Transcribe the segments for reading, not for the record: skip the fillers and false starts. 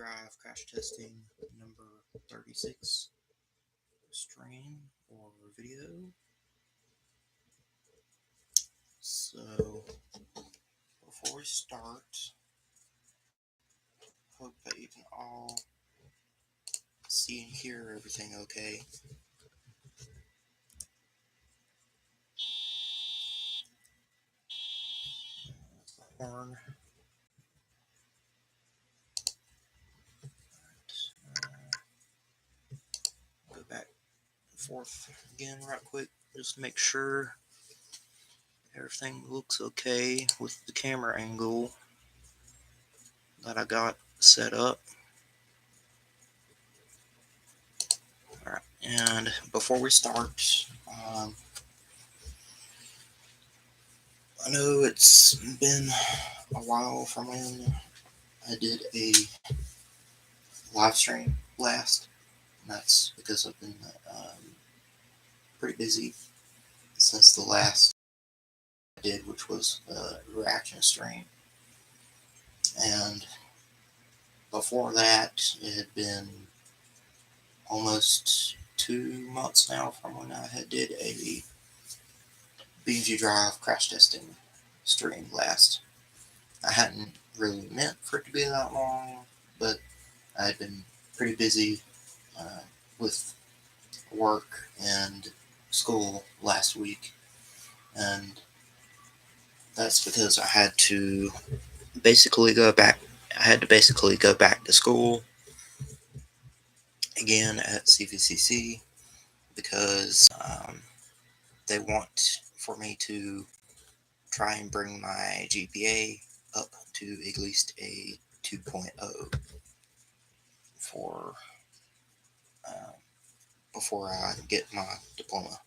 Drive crash testing number 36 stream or video. So before we start, hope that you can all see and hear everything okay. The horn. Go back and forth again right quick, just to make sure everything looks okay with the camera angle that I got set up. Alright, and before we start, I know it's been a while from when I did a live stream last, and that's because I've been pretty busy since the last I did, which was a reaction stream. And before that, it had been almost 2 months now from when I had did a BeamNg Drive crash testing stream last. I hadn't really meant for it to be that long, but I had been pretty busy with work and school last week, and that's because I had to basically go back to school again at CVCC because they want for me to try and bring my GPA up to at least a 2.0 for before I get my diploma.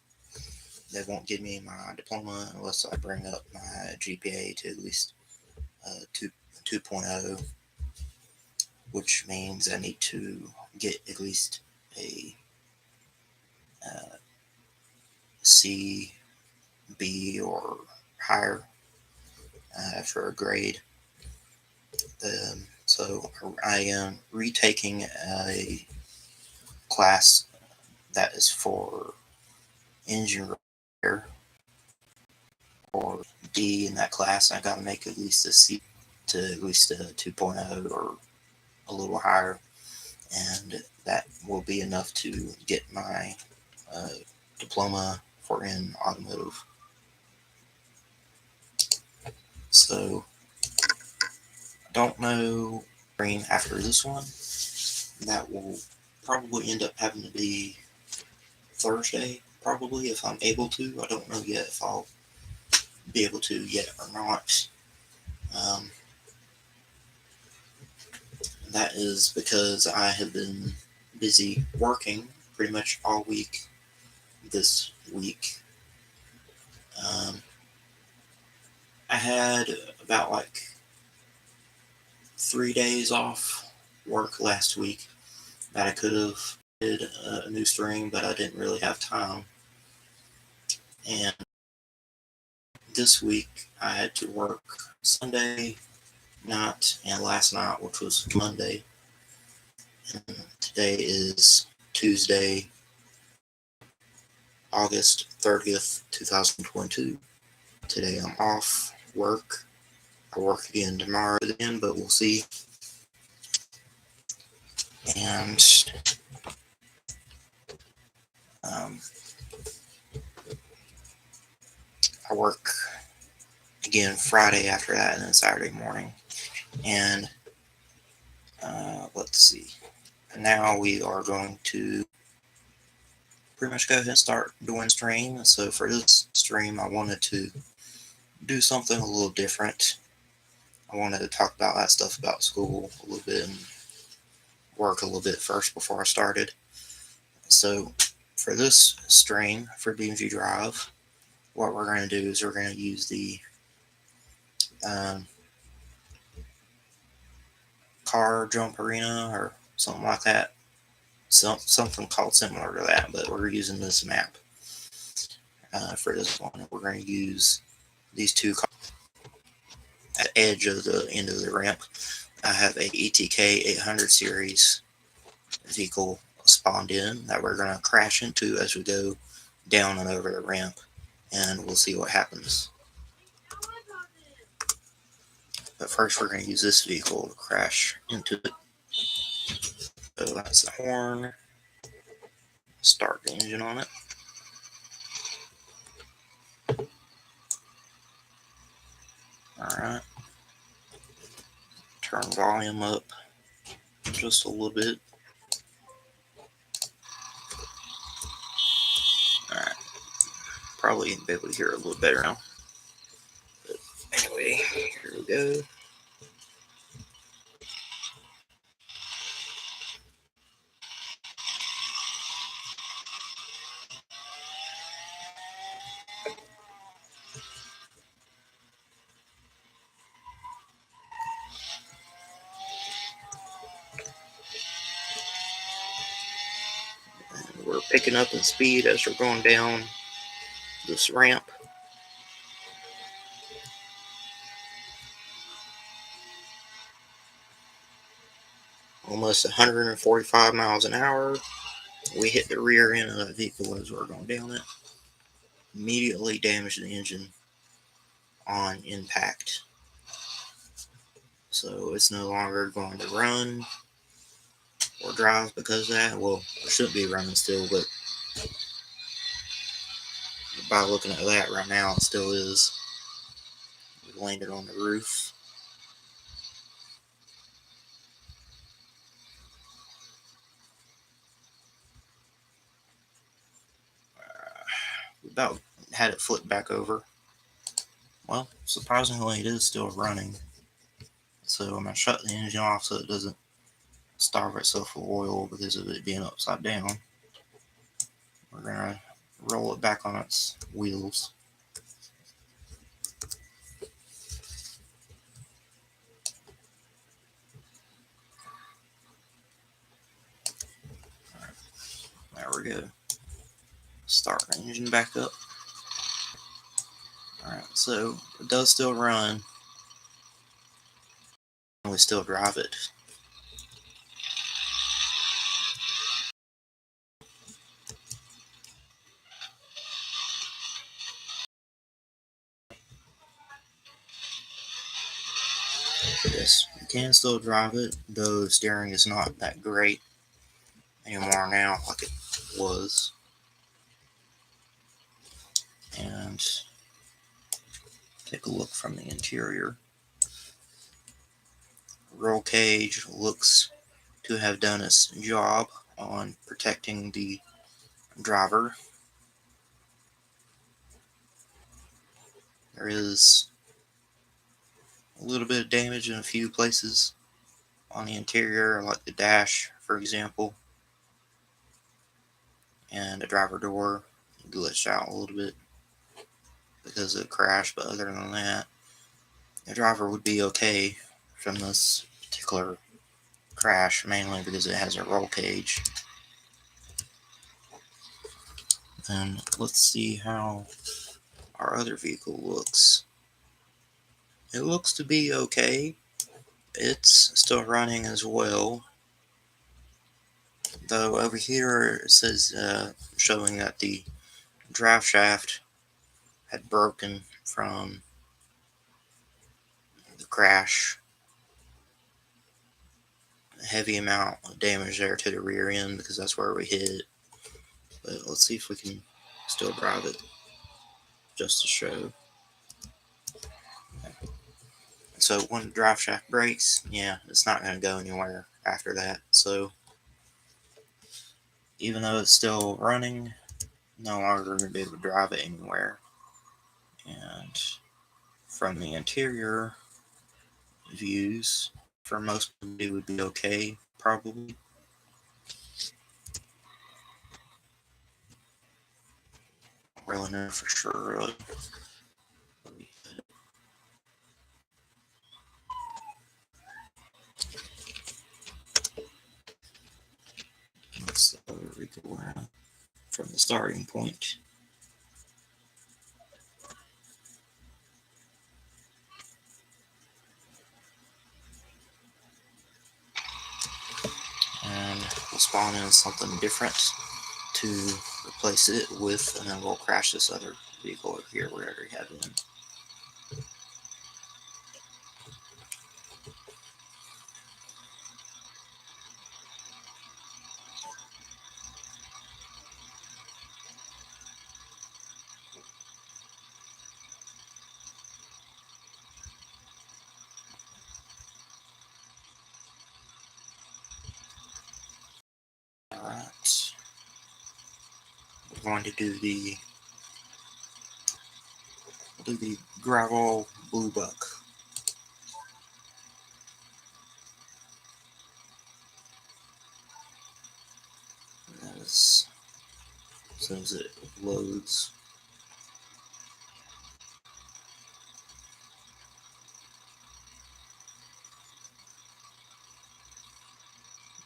They won't give me my diploma unless I bring up my GPA to at least 2.0, which means I need to get at least a C, B, or higher for a grade. So I am retaking a class that is for engineering or D in that class. I got to make at least a C to at least a 2.0 or a little higher, and that will be enough to get my diploma for in automotive. So I don't know after this one. That will probably end up having to be Thursday, probably, if I'm able to. I don't know yet if I'll be able to yet or not. That is because I have been busy working pretty much all week this week. I had about 3 days off work last week that I could have did a new stream, but I didn't really have time. And this week I had to work Sunday night and last night, which was Monday. And today is Tuesday, August 30th, 2022. Today I'm off work. I work again tomorrow then, but we'll see. And I work again Friday after that, and then Saturday morning. And let's see. Now we are going to pretty much go ahead and start doing stream. So for this stream, I wanted to do something a little different. I wanted to talk about that stuff about school a little bit and work a little bit first before I started. So for this stream for BeamNg Drive, what we're going to do is we're going to use the car jump arena or something like that. Something called similar to that, but we're using this map for this one. We're going to use these two cars at the edge of the end of the ramp. I have a ETK 800 series vehicle spawned in that we're going to crash into as we go down and over the ramp, and we'll see what happens. But first we're going to use this vehicle to crash into it. So that's the horn. Start the engine on it. Alright. Turn volume up just a little bit. Alright. Probably be able to hear it a little better now. But anyway, here we go. And we're picking up in speed as we're going down this ramp. Almost 145 miles an hour. We hit the rear end of the vehicle as we're going down it. Immediately damaged the engine on impact. So it's no longer going to run or drive because of that. Well, it should be running still, but by looking at that right now, it still is. We landed on the roof. We about had it flip back over. Well, surprisingly, it is still running. So I'm going to shut the engine off so it doesn't starve itself of oil because of it being upside down. We're going to roll it back on its wheels. There we go. Start the engine back up. Alright, so it does still run. And we still drive it. Yes, you can still drive it, though the steering is not that great anymore now like it was. And take a look from the interior. Roll cage looks to have done its job on protecting the driver. There is a little bit of damage in a few places on the interior, like the dash, for example, and the driver door glitched out a little bit because of the crash, but other than that, the driver would be okay from this particular crash, mainly because it has a roll cage. And let's see how our other vehicle looks. It looks to be okay. It's still running as well, though over here it says showing that the drive shaft had broken from the crash. A heavy amount of damage there to the rear end because that's where we hit it. But let's see if we can still drive it just to show. Okay. So when the drive shaft breaks, yeah, it's not going to go anywhere after that. So even though it's still running, no longer going to be able to drive it anywhere. And from the interior views, for most people it would be okay, probably. Really know for sure. Let's go around from the starting point. spawn in something different to replace it with, and then we'll crash this other vehicle over here we already have in. Alright. We're going to do the gravel blue buck. As soon as it loads.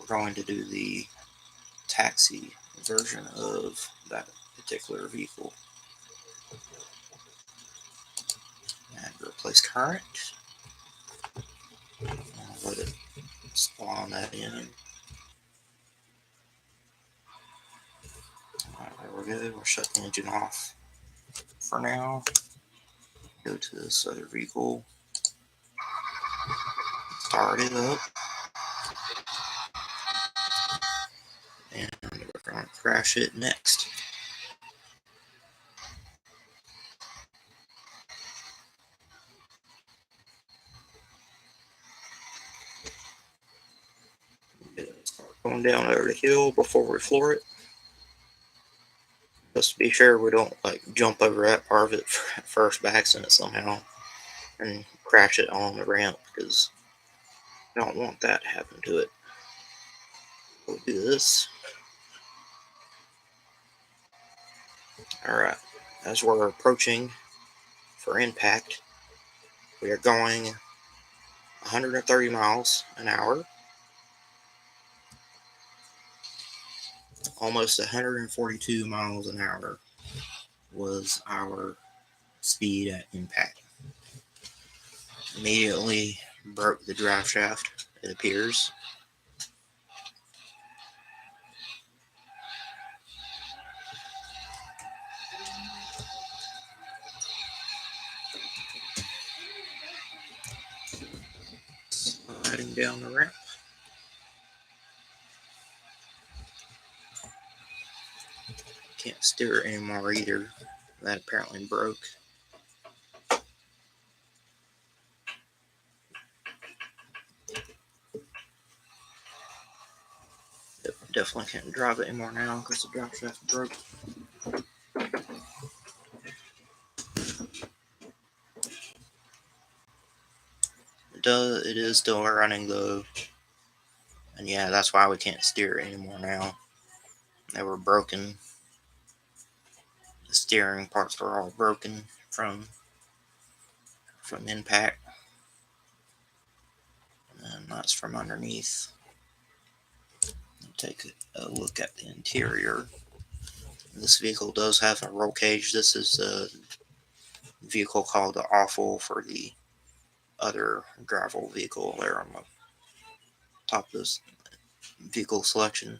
We're going to do the taxi version of that particular vehicle. And replace current. And let it spawn that in. Alright, there we go. We'll shut the engine off for now. Go to this other vehicle. Start it up. And we're going to crash it next. Start going down over the hill before we floor it. Just to be sure we don't like jump over that part of it first by accident somehow and crash it on the ramp, because we don't want that to happen to it. We'll do this. Alright, as we're approaching for impact, we are going 130 miles an hour, almost 142 miles an hour was our speed at impact. Immediately broke the drive shaft, it appears. Sliding down the ramp. Can't steer it anymore either. That apparently broke. Definitely can't drive it anymore now because the drive shaft broke. It is still running though. And yeah, that's why we can't steer it anymore now. They were broken. The steering parts were all broken from impact. And that's from underneath. Take a look at the interior. This vehicle does have a roll cage. This is a vehicle called the Awful for the other gravel vehicle there on the top of this vehicle selection.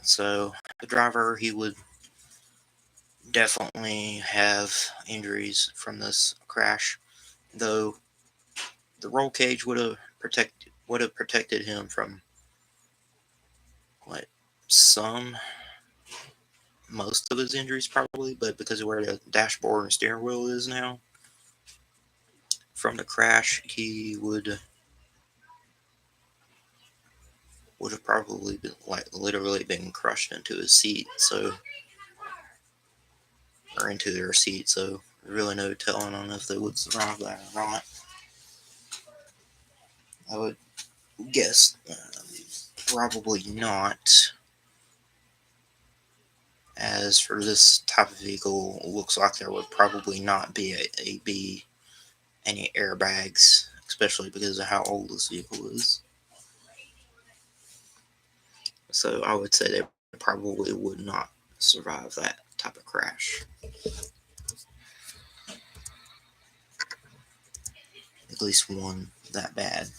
So the driver, he would definitely have injuries from this crash, though the roll cage would have protected him from like most of his injuries probably, but because of where the dashboard and steering wheel is now from the crash, he would have probably been like literally been crushed into his seat, or into their seat, so really no telling on if they would survive that or not. I would guess probably not. As for this type of vehicle, it looks like there would probably not be any airbags, especially because of how old this vehicle is. So I would say they probably would not survive that type of crash. At least one that bad.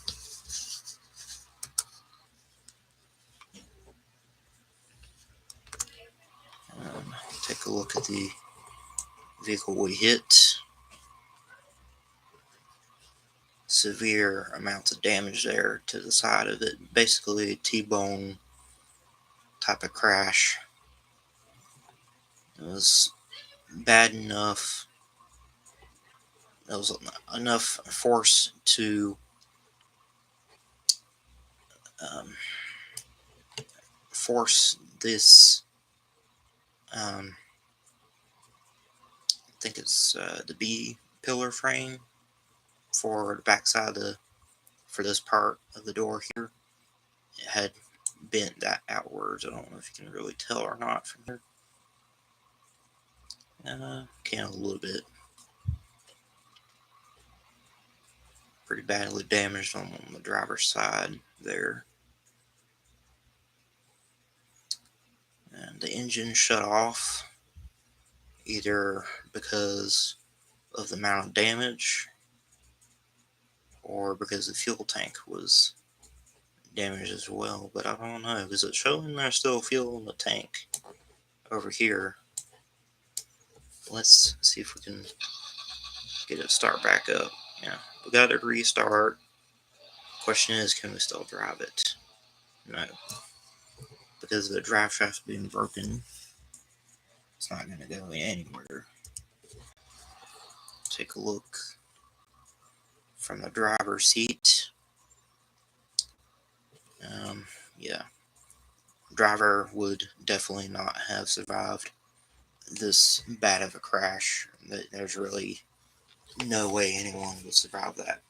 look at the vehicle we hit. Severe amounts of damage there to the side of it. Basically a T-bone type of crash. It was bad enough. There was enough force to force this. I think it's the B pillar frame for the backside of for this part of the door here. It had bent that outwards. I don't know if you can really tell or not from here. Can a little bit. Pretty badly damaged on the driver's side there. And the engine shut off either because of the amount of damage or because the fuel tank was damaged as well. But I don't know, because it's showing there's still fuel in the tank over here. Let's see if we can get it to start back up. Yeah, we got it to restart. Question is, can we still drive it? No. Because of the drive shaft being broken, it's not going to go anywhere. Take a look from the driver's seat. Yeah, driver would definitely not have survived this bad of a crash. There's really no way anyone would survive that.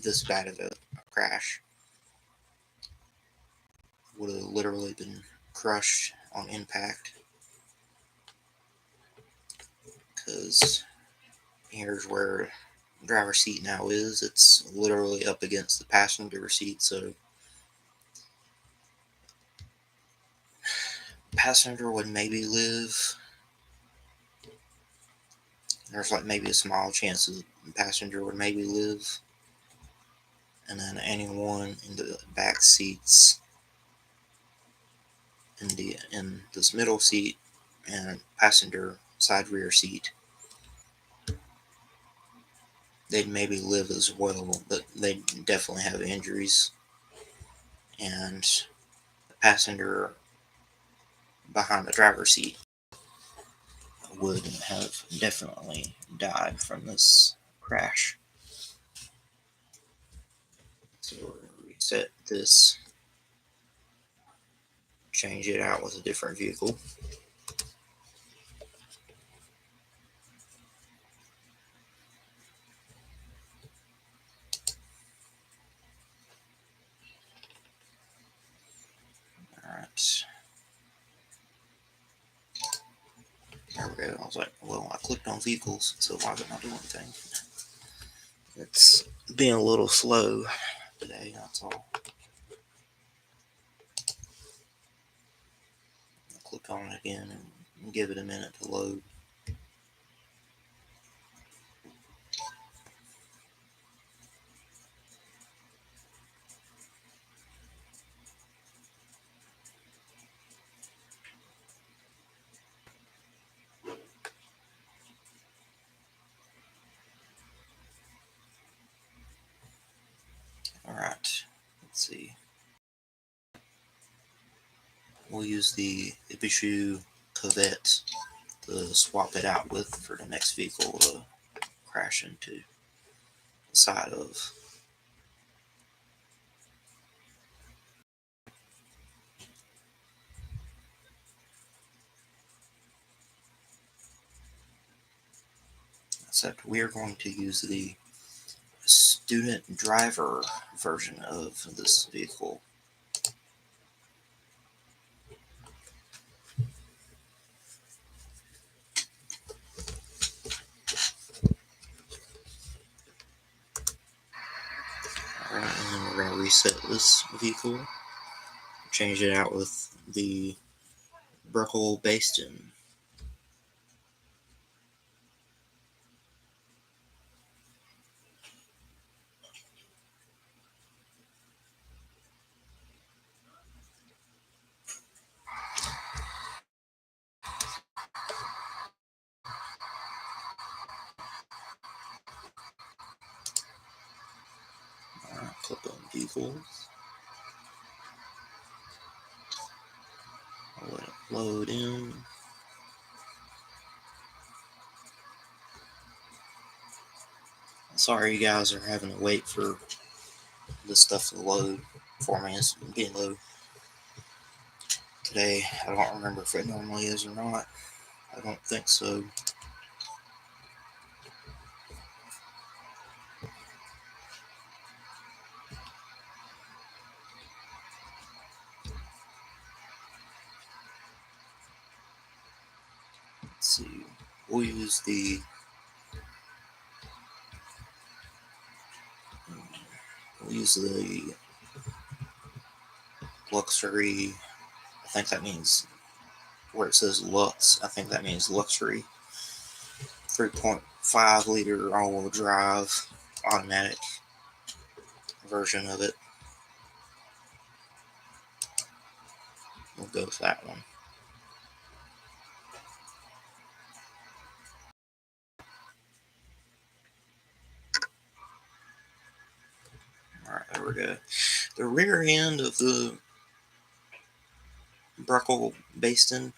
This bad of a crash. Would have literally been crushed on impact. Because here's where the driver's seat now is. It's literally up against the passenger seat, so passenger would maybe live. There's like maybe a small chance the passenger would maybe live. And then anyone in the back seats, in this middle seat and passenger side rear seat, they'd maybe live as well, but they'd definitely have injuries. And the passenger behind the driver's seat would have definitely died from this crash. So we're going to reset this, change it out with a different vehicle. Alright. There we go. I was like, well, I clicked on vehicles, so why didn't I do anything? It's being a little slow today, that's all. I'll click on it again and give it a minute to load. Alright, let's see. We'll use the Ibishu Corvette to swap it out with for the next vehicle to crash into the side of. Except we're going to use the student driver version of this vehicle. Alright, and then we're going to reset this vehicle, change it out with the Bruckle Bastin. Click on vehicles. I'll let it load in. Sorry you guys are having to wait for this stuff to load for me. It's getting low today. I don't remember if it normally is or not. I don't think so. Let's see. We'll use the luxury. I think that means where it says Lux. I think that means luxury. 3.5 liter all-wheel drive automatic version of it. We'll go with that one. Alright, there we go. The rear end of the Bruckle Bastin,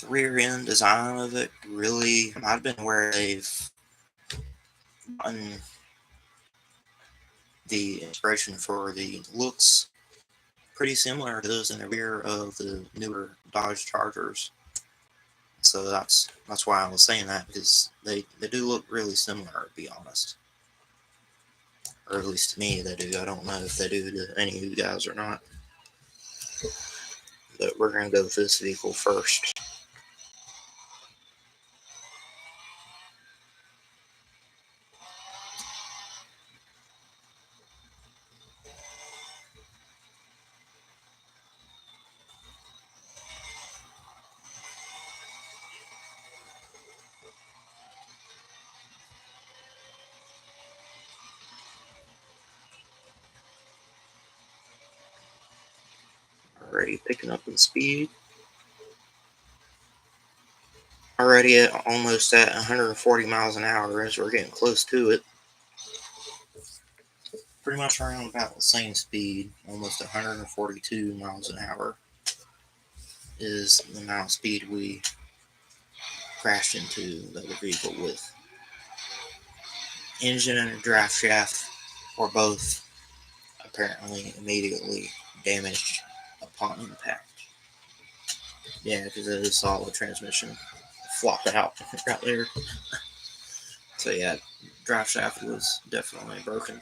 the rear end design of it really might have been where they've gotten the inspiration for the looks pretty similar to those in the rear of the newer Dodge Chargers. So that's why I was saying that, because they do look really similar, to be honest. Or at least to me they do. I don't know if they do to any of you guys or not. But we're going to go with this vehicle first. Already picking up in speed. Already almost at 140 miles an hour as we're getting close to it. Pretty much around about the same speed, almost 142 miles an hour is the amount of speed we crashed into the other vehicle with. Engine and draft shaft were both apparently immediately damaged upon impact. Yeah, because it is solid transmission. Flopped out right there. So yeah, draft shaft was definitely broken.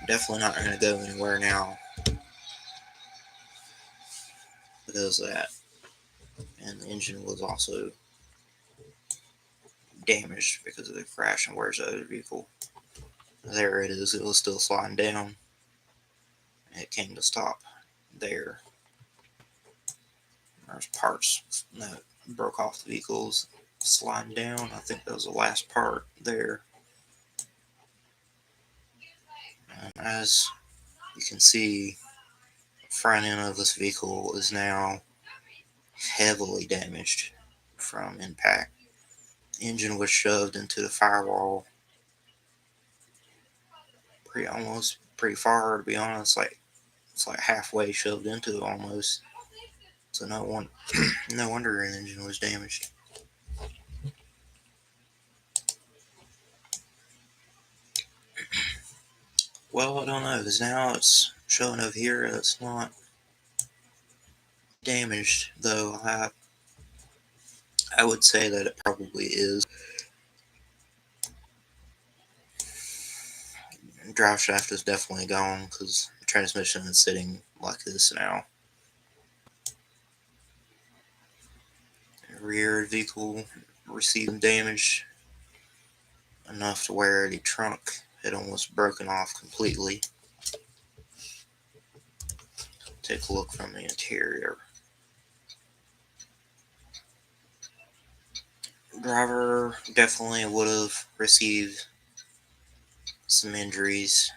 Definitely not going to go anywhere now because of that. And the engine was also damaged because of the crash. And where's the other vehicle? There it is. It was still sliding down. It came to stop there. There's parts that broke off the vehicles sliding down. I think that was the last part there. As you can see, the front end of this vehicle is now heavily damaged from impact. Engine was shoved into the firewall pretty far, to be honest. It's like halfway shoved into it almost. So no wonder an engine was damaged. Well, I don't know, because now it's showing over here it's not damaged, though I would say that it probably is. Drive shaft is definitely gone because the transmission is sitting like this now. Rear vehicle received damage enough to where the trunk had almost broken off completely. Take a look from the interior. Driver definitely would have received some injuries,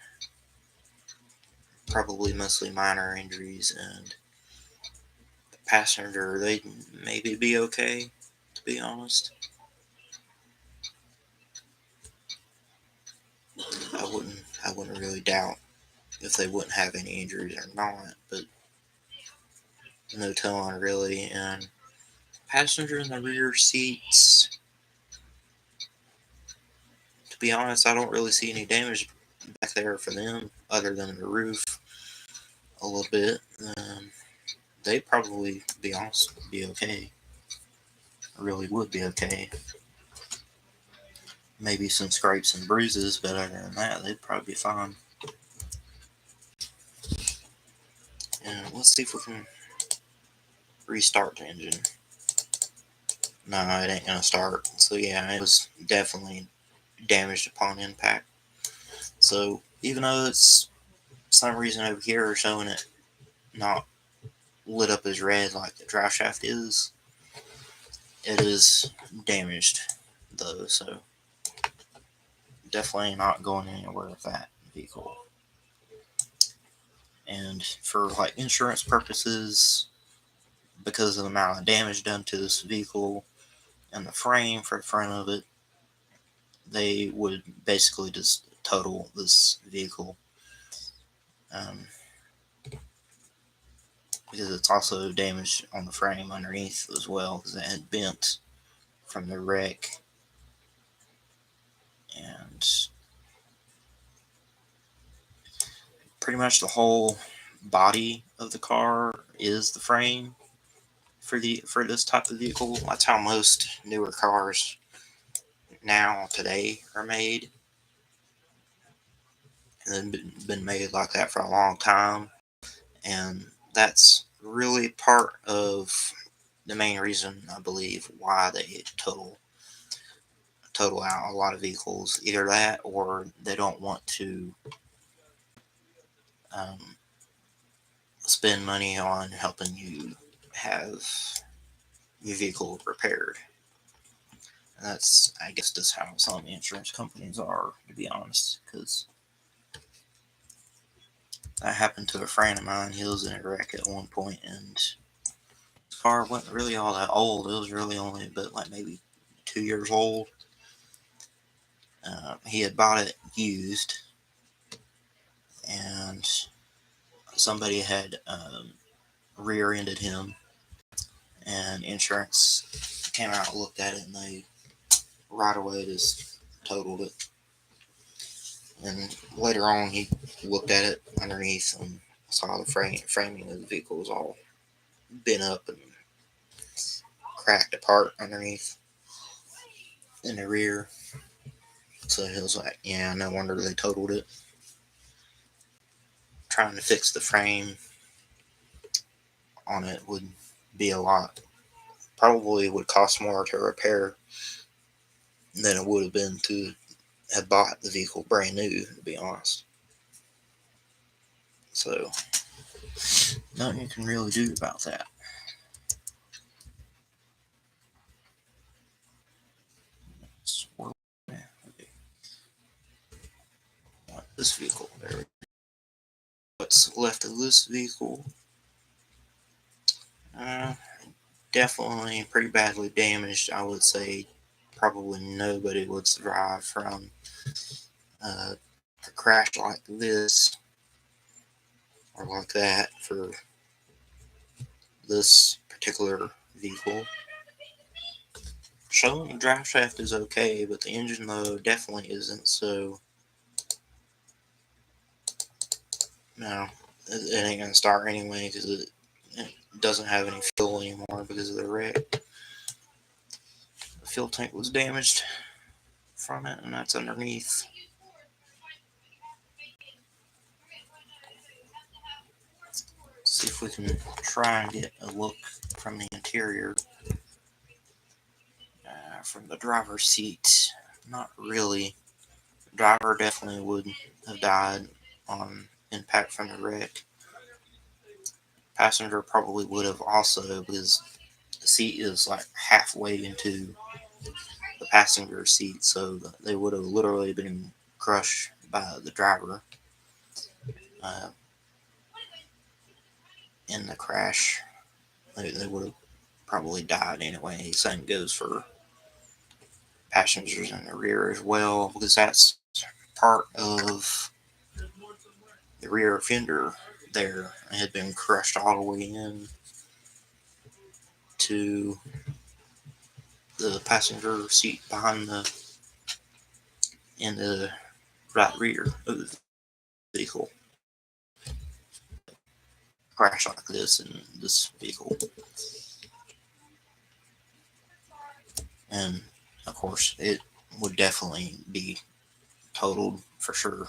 probably mostly minor injuries, and the passenger, they'd maybe be okay, to be honest. I wouldn't really doubt if they wouldn't have any injuries or not, but no telling really. And passenger in the rear seats, to be honest, I don't really see any damage back there for them other than the roof a little bit. They'd probably, to be honest, be okay. Really would be okay. Maybe some scrapes and bruises, but other than that, they'd probably be fine. And let's see if we can restart the engine. No, it ain't gonna start. So yeah, it was definitely damaged upon impact. So even though it's some reason over here showing it not lit up as red like the drive shaft is, it is damaged though. So definitely not going anywhere with that vehicle. And for like insurance purposes, because of the amount of damage done to this vehicle and the frame for the front of it, they would basically just total this vehicle. Um, because it's also damaged on the frame underneath as well, because it had bent from the wreck. And pretty much the whole body of the car is the frame for this type of vehicle. That's how most newer cars now today are made, and been made like that for a long time. And that's really part of the main reason I believe why they total out a lot of vehicles. Either that, or they don't want to um, spend money on helping you have your vehicle repaired. And that's, I guess, just how some insurance companies are, to be honest. Because that happened to a friend of mine. He was in a wreck at one point, and his car wasn't really all that old. It was really only but like maybe 2 years old. He had bought it used, and somebody had rear-ended him, and insurance came out and looked at it, and they right away just totaled it. And later on, he looked at it underneath and saw the framing of the vehicle was all bent up and cracked apart underneath in the rear. So he was like, yeah, no wonder they totaled it. Trying to fix the frame on it would be a lot. Probably would cost more to repair than it would have been to have bought the vehicle brand new, to be honest. So, nothing you can really do about that. This vehicle, there. What's left of this vehicle? Uh, Definitely pretty badly damaged. I would say probably nobody would survive from a crash like this or like that for this particular vehicle. Showing the drive shaft is okay, but the engine though definitely isn't. So no, it ain't gonna start anyway because it doesn't have any fuel anymore because of the wreck. The fuel tank was damaged from it, and that's underneath. See if we can try and get a look from the interior, from the driver's seat. Not really. The driver definitely would have died on impact from the wreck. Passenger probably would have also, because the seat is like halfway into the passenger seat, so they would have literally been crushed by the driver uh, in the crash. They would have probably died anyway. Same goes for passengers in the rear as well, because that's part of the rear fender there had been crushed all the way in to the passenger seat behind in the right rear of the vehicle. Crash like this in this vehicle. And of course, it would definitely be totaled for sure.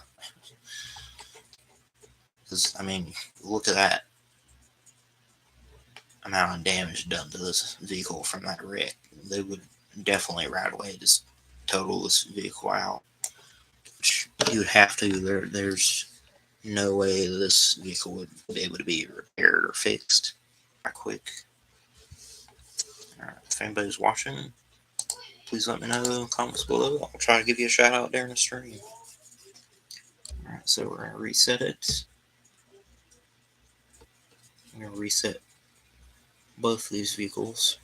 Because, I mean, look at that amount of damage done to this vehicle from that wreck. They would definitely right away just total this vehicle out. Which you would have to. There's no way this vehicle would be able to be repaired or fixed that quick. Alright, if anybody's watching, please let me know in the comments below. I'll try to give you a shout out during the stream. Alright, so we're going to reset it. I'm going to reset both these vehicles.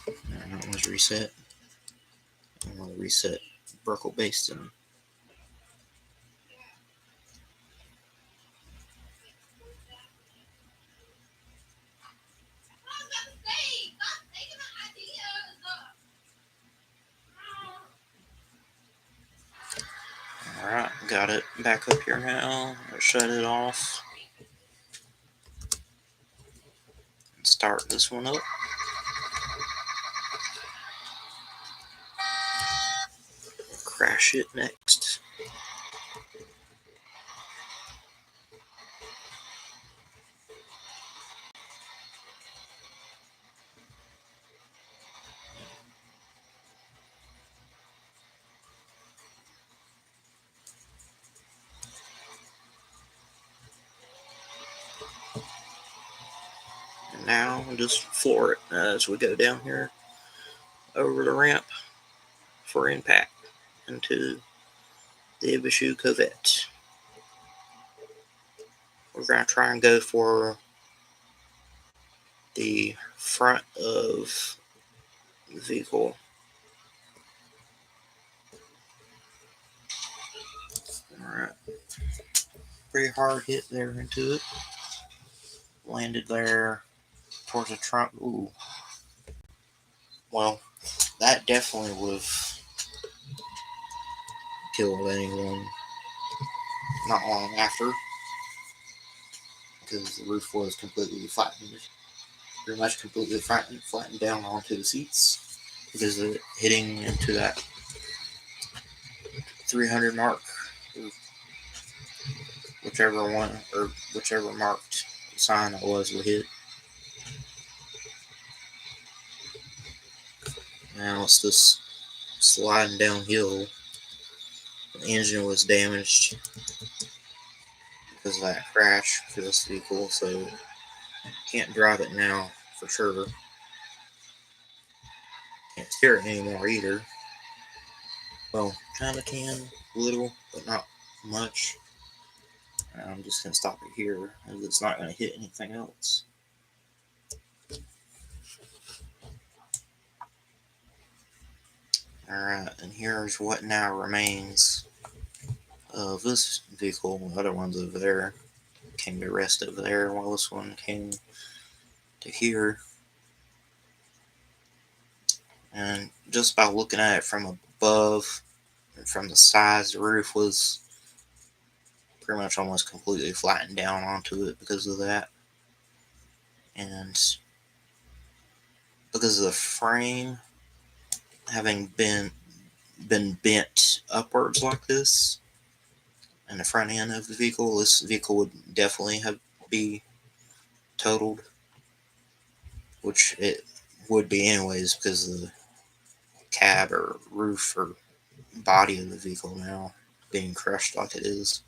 And that one's reset. I'm going to reset Burkle Bastin. Alright, got it back up here now. I'll shut it off. And start this one up. Crash it next. And now just floor it as we go down here over the ramp for impact into the Ibishu Covette. We're going to try and go for the front of the vehicle. Alright. Pretty hard hit there into it. Landed there towards the trunk. Ooh. Well, that definitely would have killed anyone not long after, because the roof was completely flattened. Pretty much completely flattened down onto the seats because of it hitting into that 300 mark, or whichever one, or whichever marked sign it was we hit. Now it's just sliding downhill. The engine was damaged because of that crash for this vehicle, so can't drive it now for sure. Can't steer it anymore either. Well, kind of can, a little, but not much. I'm just going to stop it here, as it's not going to hit anything else. Alright, and here's what now remains of this vehicle. The other one's over there. Came to rest over there, while this one came to here. And just by looking at it from above and from the sides, the roof was pretty much almost completely flattened down onto it because of that. And because of the frame having been bent upwards like this, and the front end of the vehicle, this vehicle would definitely be totaled, which it would be anyways because of the cab or roof or body of the vehicle now being crushed like it is.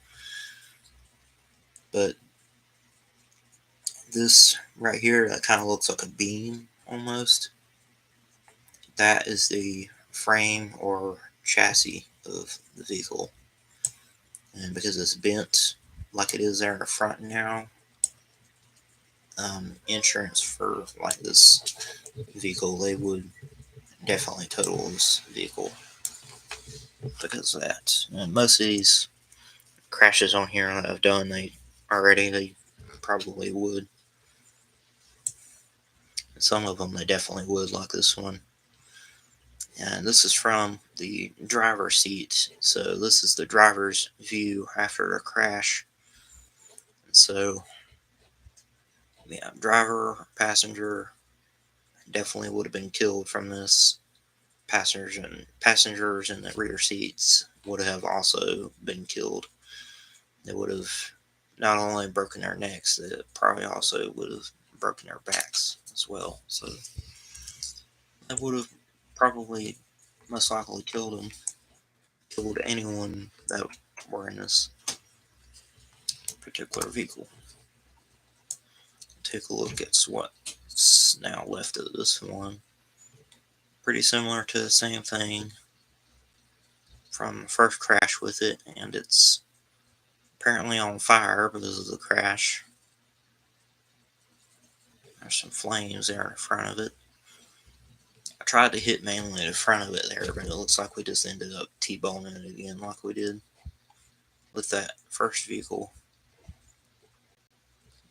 But this right here, that kind of looks like a beam almost. That is the frame or chassis of the vehicle. And because it's bent like it is there in the front now, insurance for like this vehicle, they would definitely total this vehicle. because of that. And most of these crashes on here that I've done, they probably would. Some of them they definitely would, like this one. And this is from the driver's seat. So this is the driver's view after a crash. And so, yeah, driver, passenger definitely would have been killed from this. Passengers in the rear seats would have also been killed. They would have not only broken their necks, they probably also would have broken their backs as well. So that would have probably most likely killed them, killed anyone that were in this particular vehicle. Take a look at what's now left of this one. Pretty similar to the same thing from the first crash with it, and it's apparently on fire because of the crash. There's some flames there in front of it. I tried to hit mainly the front of it there, but it looks like we just ended up T-boning it again like we did with that first vehicle.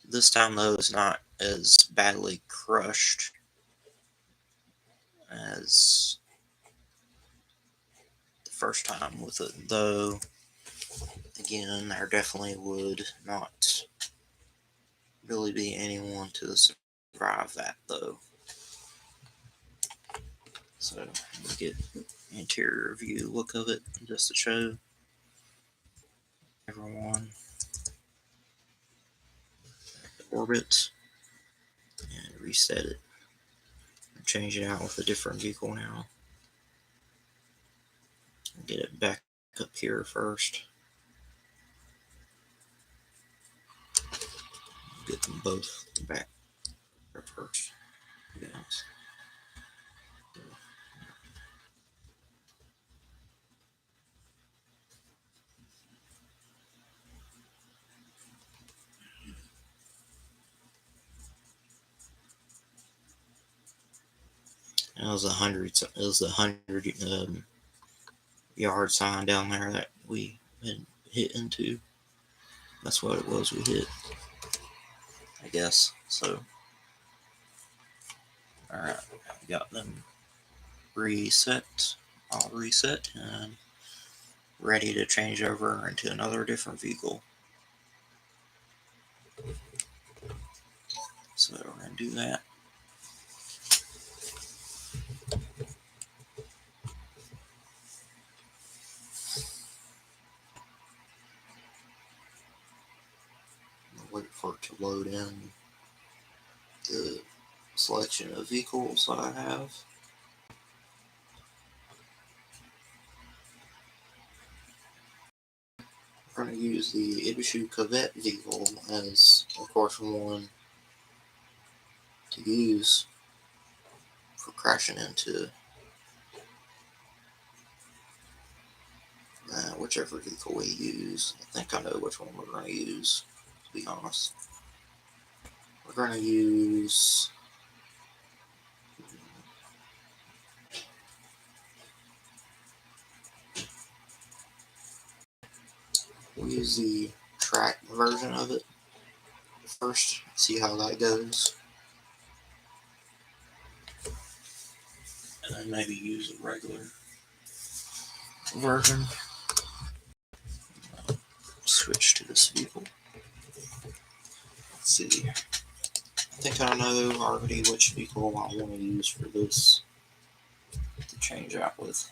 This time, though, it's not as badly crushed as the first time with it, though. Again, there definitely would not really be anyone to survive that, though. So, we'll get interior view look of it just to show everyone the orbit and reset it. Change it out with a different vehicle now. Get it back up here first. Get them both back there first. Yes. It was the 100 yard sign down there that we had hit into. That's what it was we hit, I guess. So, alright, got them reset, all reset, and ready to change over into another different vehicle. So we're going to do that. Wait for it to load in the selection of vehicles that I have. We're going to use the Ibishu Corvette vehicle as, of course, one to use for crashing into whichever vehicle we use. I think I know which one we're going to use, to be honest. We're going to use the track version of it first, see how that goes, and then maybe use a regular version. Switch to this vehicle. Let's see. I think I know already which vehicle I want to use for this to change out with.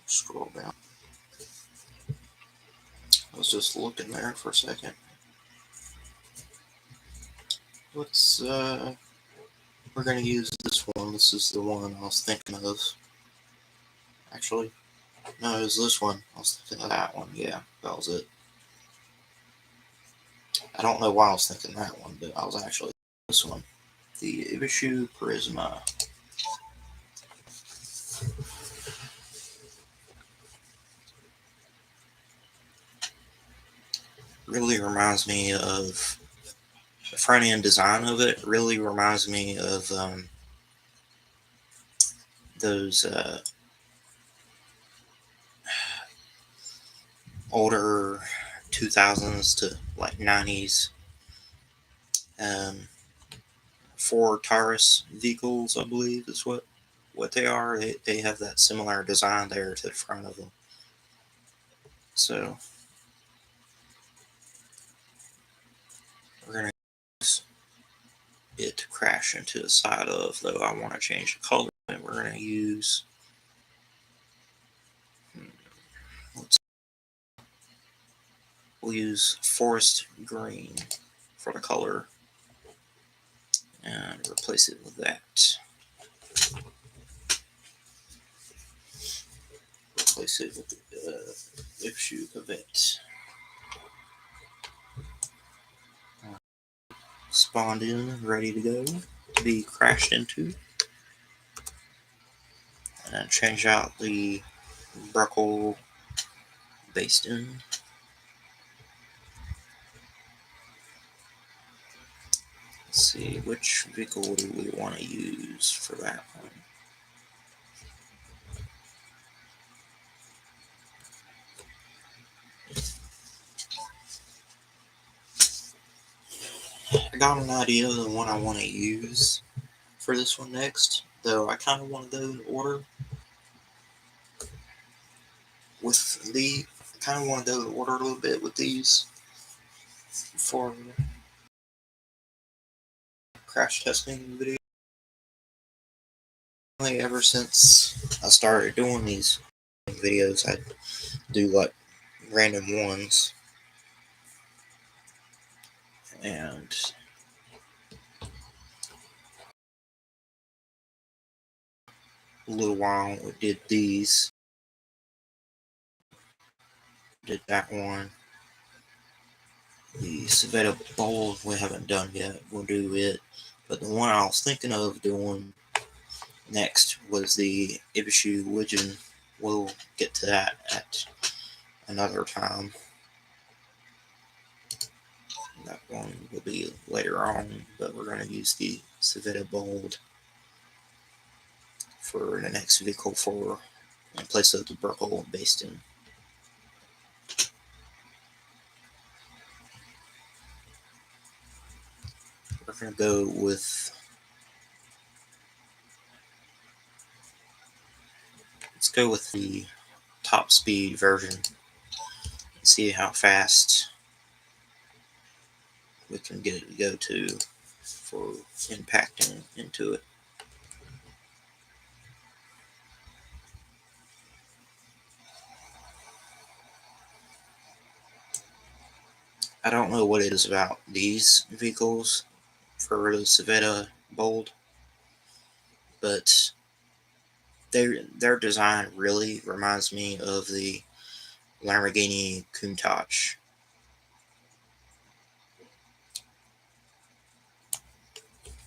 Scroll down. I was just looking there for a second. We're going to use this one. This is the one I was thinking of. Actually, no, it was this one. I was thinking of that one. Yeah, that was it. I don't know why I was thinking that one, but I was actually this one. The Ibishu Prisma. really reminds me of the front end design of it. Really reminds me of those older 2000s to like 90s Ford Taurus vehicles, I believe is what they are. They have that similar design there to the front of them. So we're going to use it to crash into the side of, though I want to change the color. And we're going to use, we'll use forest green for the color and replace it with that. Replace it with the issue of it. Spawned in, ready to go, to be crashed into. And change out the Bruckle basting. Let's see, which vehicle do we want to use for that one? I got an idea of the one I want to use for this one next, though I kind of want to go in order with the. I kind of want to go in order a little bit with these for crash testing video. Ever since I started doing these videos, I do like random ones, and a little while we did these, did that one. The Savetta Bold we haven't done yet, we'll do it, but the one I was thinking of doing next was the Ibishu Widgeon. We'll get to that at another time. That one will be later on, but we're going to use the Savetta Bold for the next vehicle for in place of the Bruckle basting. We're going to go with, let's go with the top speed version and see how fast we can get it to go to for impacting into it. I don't know what it is about these vehicles for the Savetta Bold, but their design really reminds me of the Lamborghini Countach.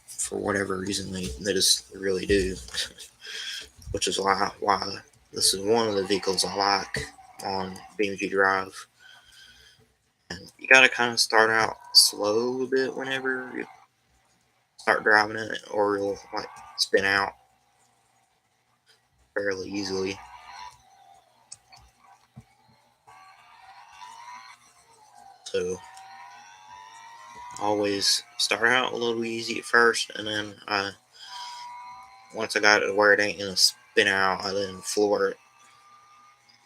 For whatever reason, they just really do, which is why this is one of the vehicles I like on BeamNg Drive. And you got to kind of start out slow a little bit whenever you start driving it, or you'll like spin out fairly easily. So always start out a little easy at first, and then once I got it where it ain't gonna spin out, I then floor it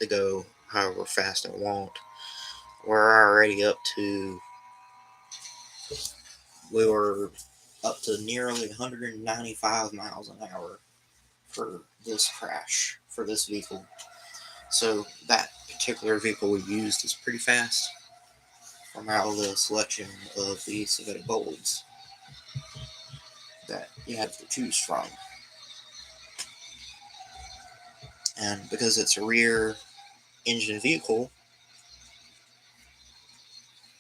to go however fast I want. We're already up to, we were up to nearly 195 miles an hour for this crash, for this vehicle. So that particular vehicle we used is pretty fast from out of the selection of the Savetta Bolds that you have to choose from. And because it's a rear engine vehicle,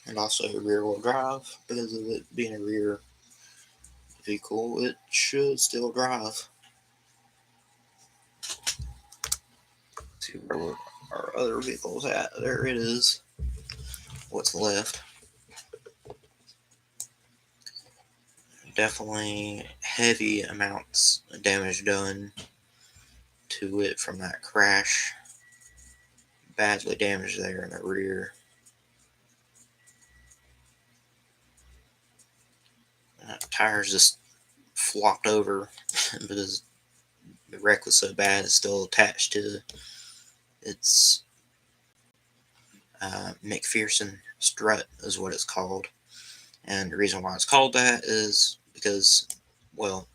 and also rear wheel drive, because of it being a rear vehicle, it should still drive. Let's see where our other vehicle's at. There it is. What's left. definitely heavy amounts of damage done to it from that crash. Badly damaged there in the rear. Tires just flopped over because the wreck was so bad it's still attached to its McPherson strut is what it's called. And the reason why it's called that is because, well,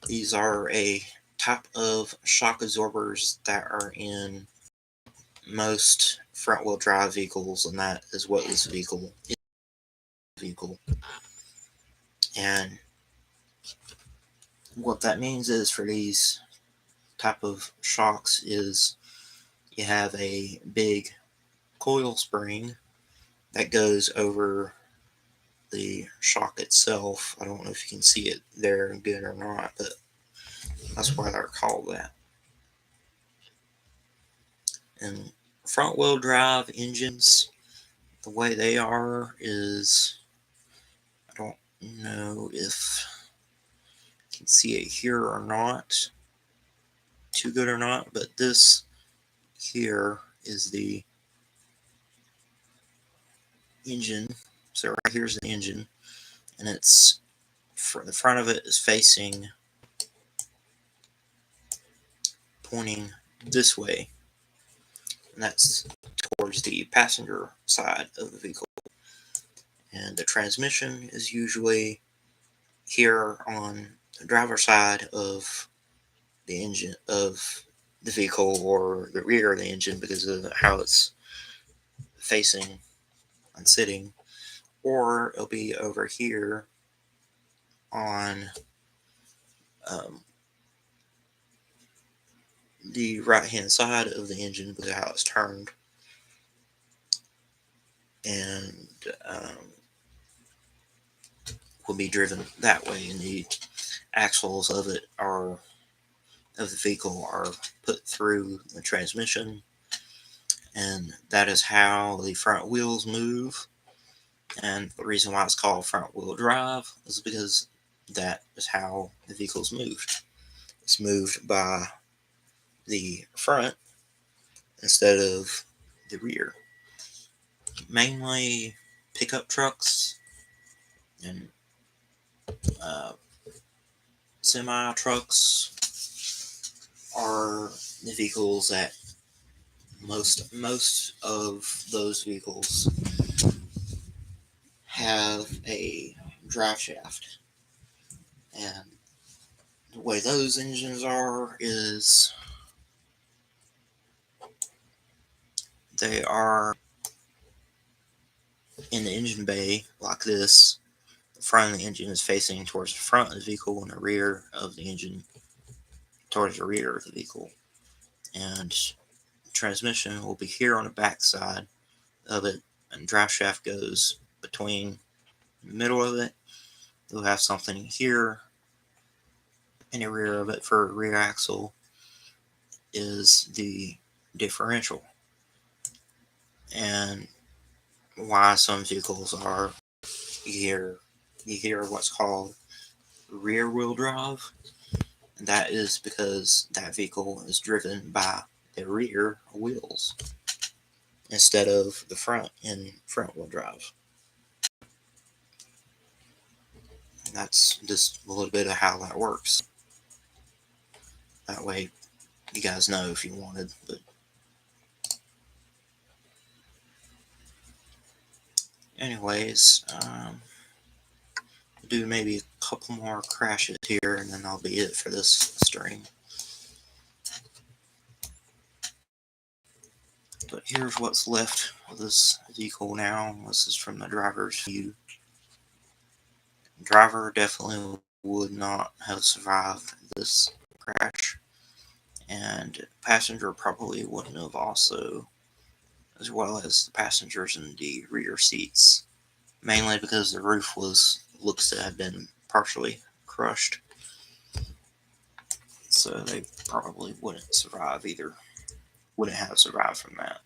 these are a type of shock absorbers that are in most front-wheel drive vehicles, and that is what this vehicle is. And what that means is for these type of shocks is you have a big coil spring that goes over the shock itself. I don't know if you can see it there good or not, but that's why they're called that. And front wheel drive engines, the way they are is, I don't know if you can see it here or not, too good or not, but this here is the engine. So right here's the engine, and it's the front of it is facing, pointing this way, and that's towards the passenger side of the vehicle. And the transmission is usually here on the driver's side of the engine of the vehicle, or the rear of the engine because of how it's facing and sitting, or it'll be over here on the right hand side of the engine because of how it's turned. And will be driven that way, and the axles of it are of the vehicle are put through the transmission, and that is how the front wheels move. And the reason why it's called front wheel drive is because that is how the vehicle's moved. It's moved by the front instead of the rear. Mainly pickup trucks and semi trucks are the vehicles that most of those vehicles have a drive shaft. And the way those engines are is they are in the engine bay like this. The front of the engine is facing towards the front of the vehicle, and the rear of the engine towards the rear of the vehicle. And the transmission will be here on the back side of it, and drive shaft goes between the middle of it. You'll have something here in the rear of it for a rear axle is the differential. And why some vehicles are, you hear what's called rear wheel drive, and that is because that vehicle is driven by the rear wheels instead of the front in front wheel drive. And that's just a little bit of how that works. That way you guys know if you wanted. But anyways, do maybe a couple more crashes here, and then that'll be it for this stream. But here's what's left of this vehicle now. This is from the driver's view. The driver definitely would not have survived this crash, and passenger probably wouldn't have also, as well as the passengers in the rear seats, mainly because the roof looks to have been partially crushed, so they probably wouldn't survive either. Wouldn't have survived from that.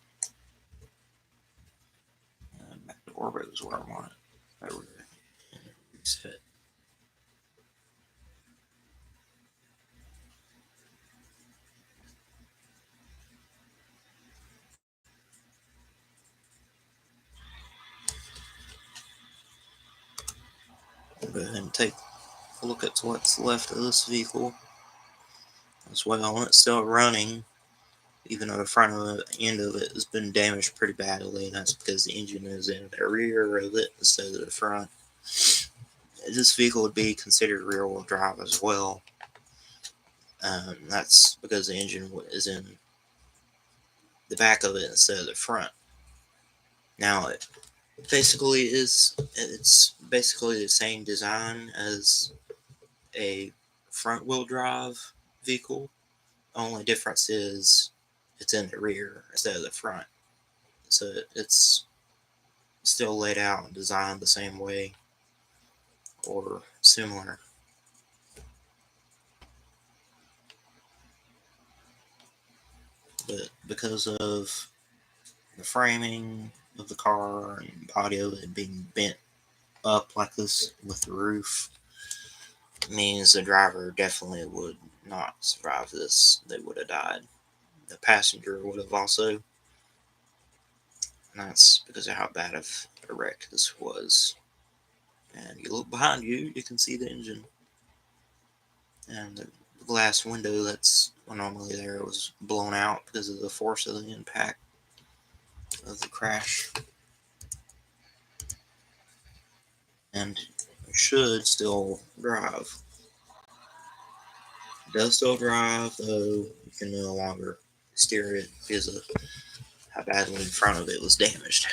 Back to orbit is where I want it. Reset. go ahead and take a look at what's left of this vehicle as well. It's still running, even though the front of the end of it has been damaged pretty badly, and that's because the engine is in the rear of it instead of the front. This vehicle would be considered rear-wheel drive as well. That's because the engine is in the back of it instead of the front. Now, it's basically the same design as a front-wheel drive vehicle. Only difference is it's in the rear instead of the front. So it's still laid out and designed the same way or similar. But because of the framing of the car and body of it being bent up like this with the roof, means the driver definitely would not survive this. They would have died. The passenger would have also. And that's because of how bad of a wreck this was. And you look behind you, you can see the engine. And the glass window that's normally there was blown out because of the force of the impact of the crash. And it should still drive. It does still drive, though you can no longer steer it because of how badly in front of it was damaged.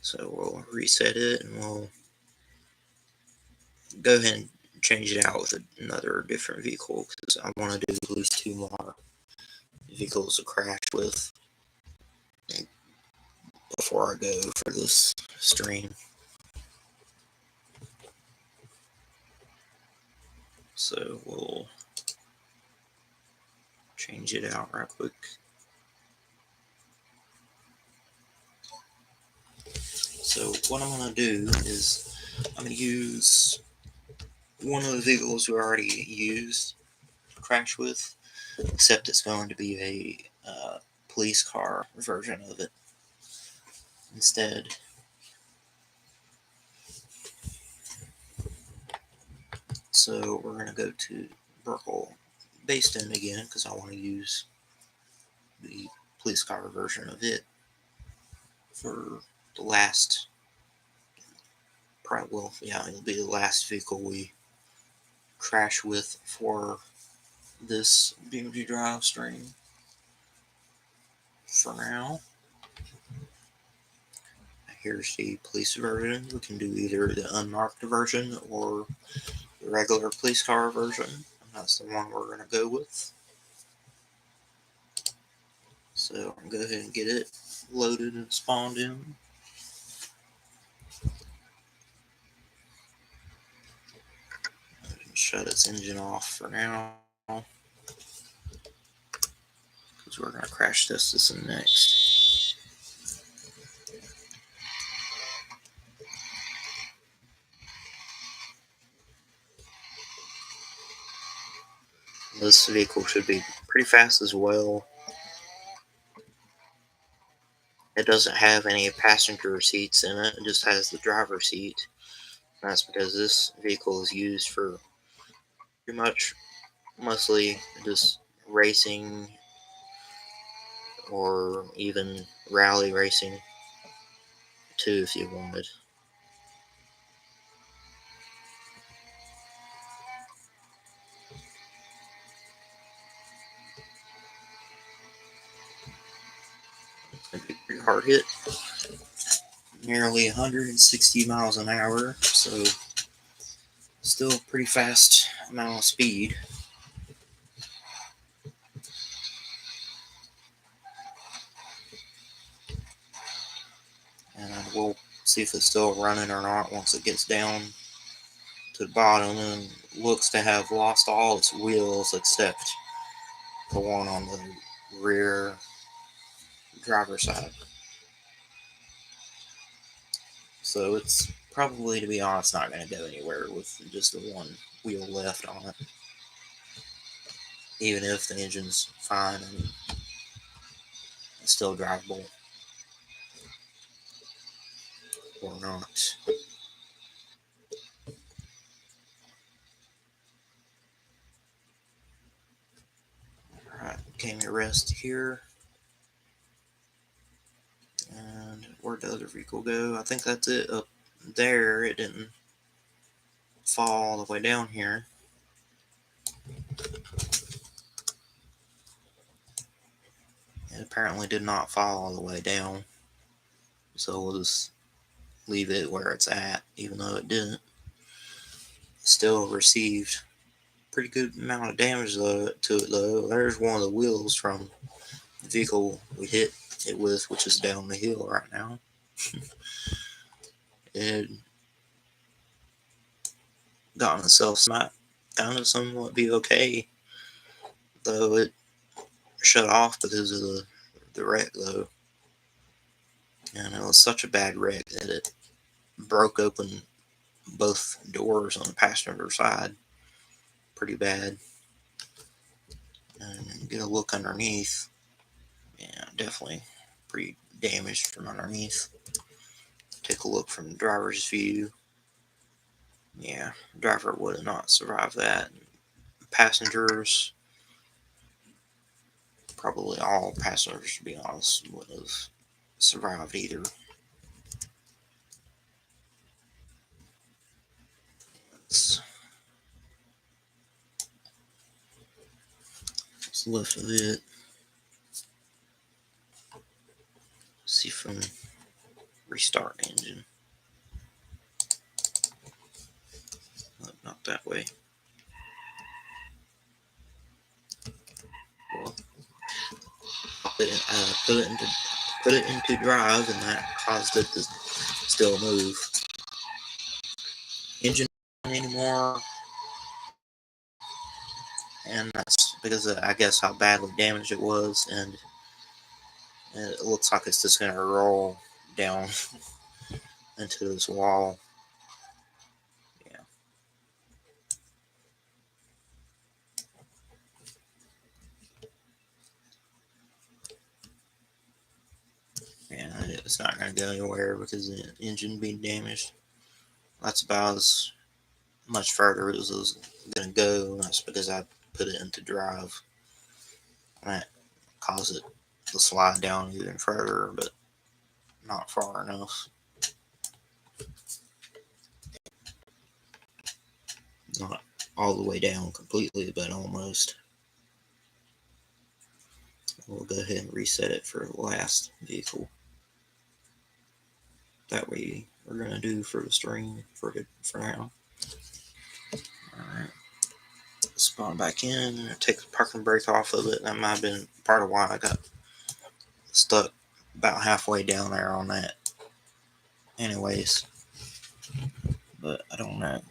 So we'll reset it and we'll go ahead and change it out with another different vehicle because I want to do at least 2 more vehicles to crash with before I go for this stream. So we'll change it out right quick. So what I'm going to do is I'm going to use one of the vehicles we already used to crash with, except it's going to be a police car version of it instead. So we're going to go to Burkle BeamNg again because I want to use the police car version of it for the last, it'll be the last vehicle we crash with for this BeamNg drive stream for now. Here's the police version. We can do either the unmarked version or the regular police car version. And that's the one we're going to go with. So I'm going to go ahead and get it loaded and spawned in. I can shut its engine off for now because we're going to crash test this in next. This vehicle should be pretty fast as well. It doesn't have any passenger seats in it. It just has the driver's seat. That's because this vehicle is used for pretty much mostly just racing or even rally racing too if you wanted. It's going to be a pretty hard hit. Nearly 160 miles an hour, so still a pretty fast amount of speed. And we'll see if it's still running or not once it gets down to the bottom and looks to have lost all its wheels except the one on the rear driver's side. So it's probably, to be honest, not going to go anywhere with just the one wheel left on it. Even if the engine's fine and it's still drivable. or not. Alright, came your rest here. And where'd the other vehicle go? I think that's it up there. It didn't fall all the way down here. It apparently did not fall all the way down. So we'll just leave it where it's at, even though it didn't. Still received pretty good amount of damage to it though. There's one of the wheels from the vehicle we hit it with, which is down the hill right now. It gotten itself might kind of somewhat be okay, though it shut off because of the wreck though. And it was such a bad wreck that it broke open both doors on the passenger side pretty bad. And get a look underneath. Yeah, definitely pretty damaged from underneath. Take a look from the driver's view. Yeah, driver would have not survived that. Passengers, probably all passengers to be honest, would have survived either. Let's what's left of it. See if I can restart the engine. Nope, not that way. Well, put it into drive, and that caused it to still move. Engine anymore, and that's because of, I guess, how badly damaged it was, and it looks like it's just going to roll down into this wall. Yeah. Yeah, it's not going to go anywhere because of the engine being damaged. That's about as much further as it was going to go. That's because I put it into drive. That caused it to slide down even further, but not far enough. Not all the way down completely, but almost. We'll go ahead and reset it for the last vehicle. That way we're going to do for the stream for now. Alright. Spawn back in, take the parking brake off of it. That might have been part of why I got stuck about halfway down there on that. Anyways. But I don't know.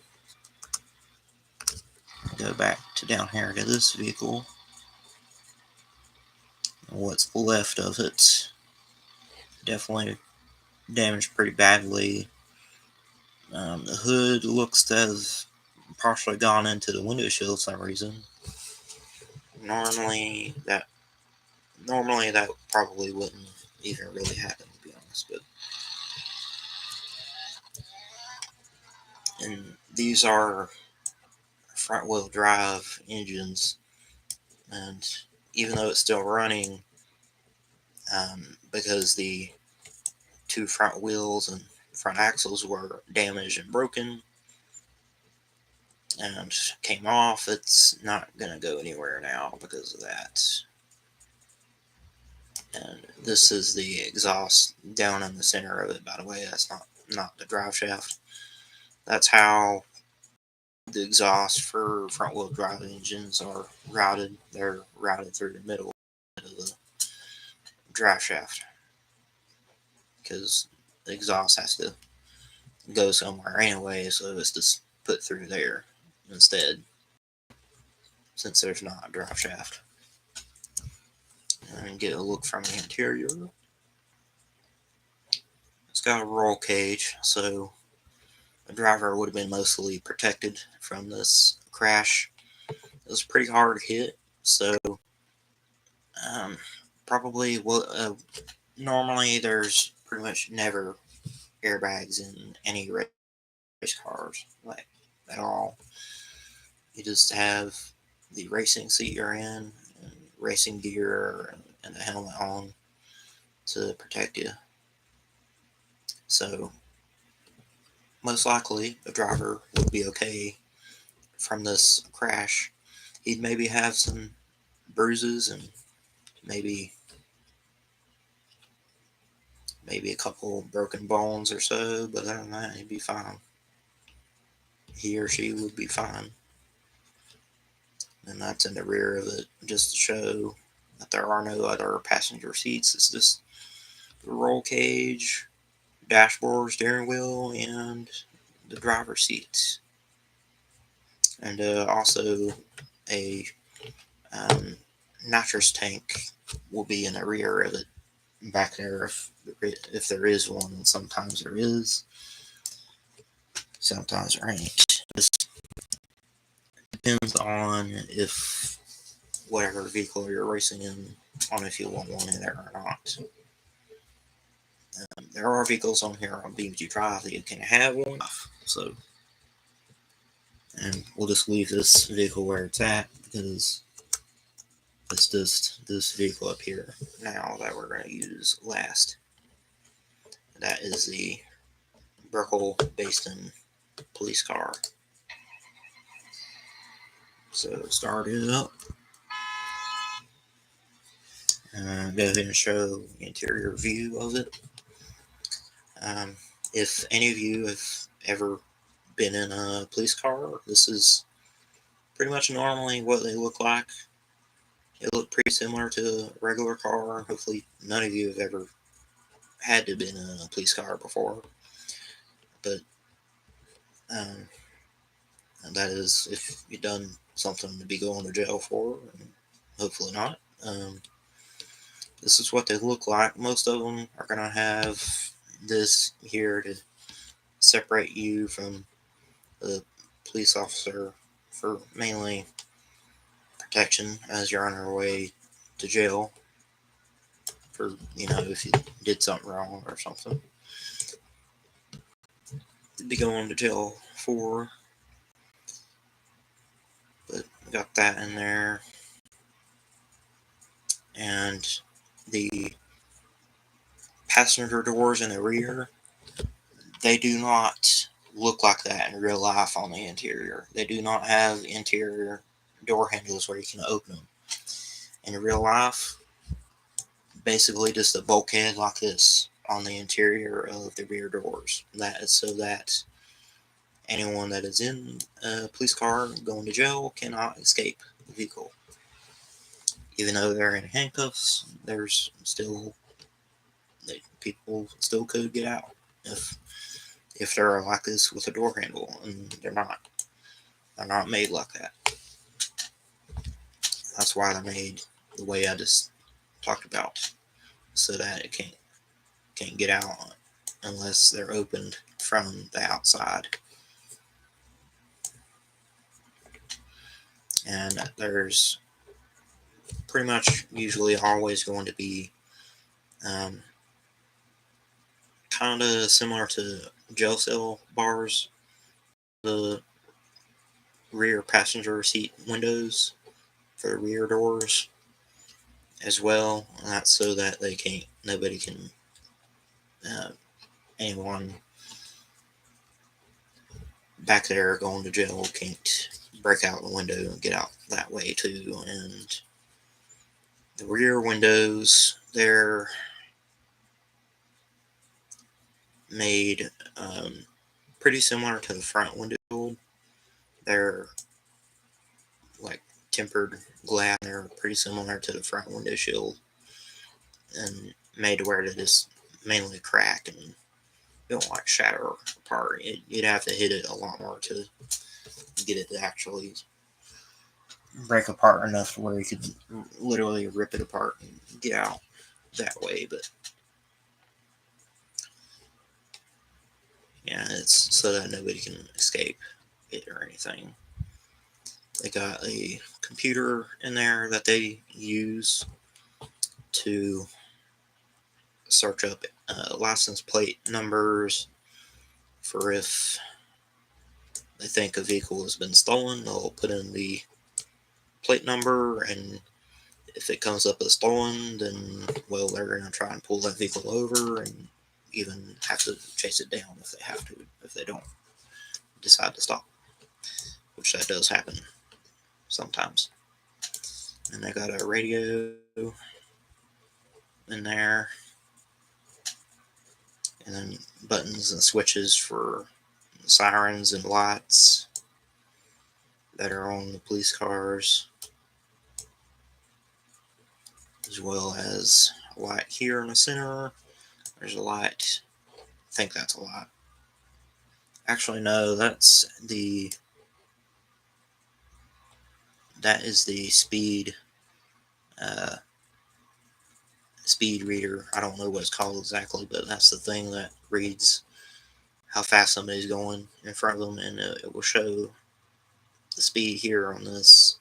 Go back to down here to this vehicle. What's left of it. Definitely damaged pretty badly. The hood looks to have partially gone into the window shield for some reason. Normally that probably wouldn't even really happen, to be honest. But and these are front-wheel drive engines, and even though it's still running, because the two front wheels and front axles were damaged and broken and came off, it's not going to go anywhere now because of that. And this is the exhaust down in the center of it, by the way. That's not the drive shaft. That's how the exhaust for front-wheel drive engines are routed. They're routed through the middle of the drive shaft because the exhaust has to go somewhere anyway, so it's just put through there instead, since there's not a drive shaft. And get a look from the interior. It's got a roll cage, so the driver would have been mostly protected from this crash. It was pretty hard hit, so probably normally there's pretty much never airbags in any race cars, like at all. You just have the racing seat you're in, and racing gear, and a helmet on to protect you. So most likely the driver would be okay from this crash. He'd maybe have some bruises and maybe a couple broken bones or so, but other than that, he'd be fine. He or she would be fine. And that's in the rear of it, just to show that there are no other passenger seats. It's just the roll cage, dashboard, steering wheel, and the driver's seats. And also a um, nitrous tank will be in the rear of it, back there, if there is one. And sometimes there is, sometimes there ain't. It depends on if whatever vehicle you're racing in, on if you want one in there or not. There are vehicles on here on BeamNg Drive that you can have one. So, and we'll just leave this vehicle where it's at, because it's just this vehicle up here now that we're going to use last. That is the Brickell Baston police car. So start it up. Go ahead and show the interior view of it. If any of you have ever been in a police car, this is pretty much normally what they look like. It looked pretty similar to a regular car. Hopefully none of you have ever had to be in a police car before. But that is if you've done something to be going to jail for, and hopefully not. This is what they look like. Most of them are going to have this here to separate you from the police officer for mainly protection as you're on your way to jail for, if you did something wrong or something. You'd be going to jail for, but got that in there. And the passenger doors in the rear, they do not look like that in real life on the interior. They do not have interior door handles where you can open them. In real life, basically just a bulkhead like this on the interior of the rear doors. That is so that anyone that is in a police car going to jail cannot escape the vehicle. Even though they're in handcuffs, there's still, people still could get out if they're like this with a door handle, and they're not. They're not made like that. That's why they're made the way I just talked about, so that it can't get out unless they're opened from the outside. And there's pretty much usually always going to be kind of similar to jail cell bars, the rear passenger seat windows for the rear doors as well. And that's so that nobody can, anyone back there going to jail can't break out the window and get out that way too. And the rear windows, they're made pretty similar to the front window. They're like tempered glass. They're pretty similar to the front window shield, and made to where they just mainly crack and don't like shatter apart. You'd have to hit it a lot more to get it to actually break apart enough to where you could literally rip it apart and get out that way. But yeah, it's so that nobody can escape it or anything. They got a computer in there that they use to search up license plate numbers for if they think a vehicle has been stolen. They'll put in the plate number, and if it comes up as stolen, then, well, they're going to try and pull that vehicle over and even have to chase it down if they have to, if they don't decide to stop, which that does happen sometimes. And they got a radio in there, and then buttons and switches for sirens and lights that are on the police cars, as well as a light here in the center. There's a light. I think that's a light. Actually, no, that is the speed speed reader. I don't know what it's called exactly, but that's the thing that reads how fast somebody's going in front of them, and it will show the speed here on this.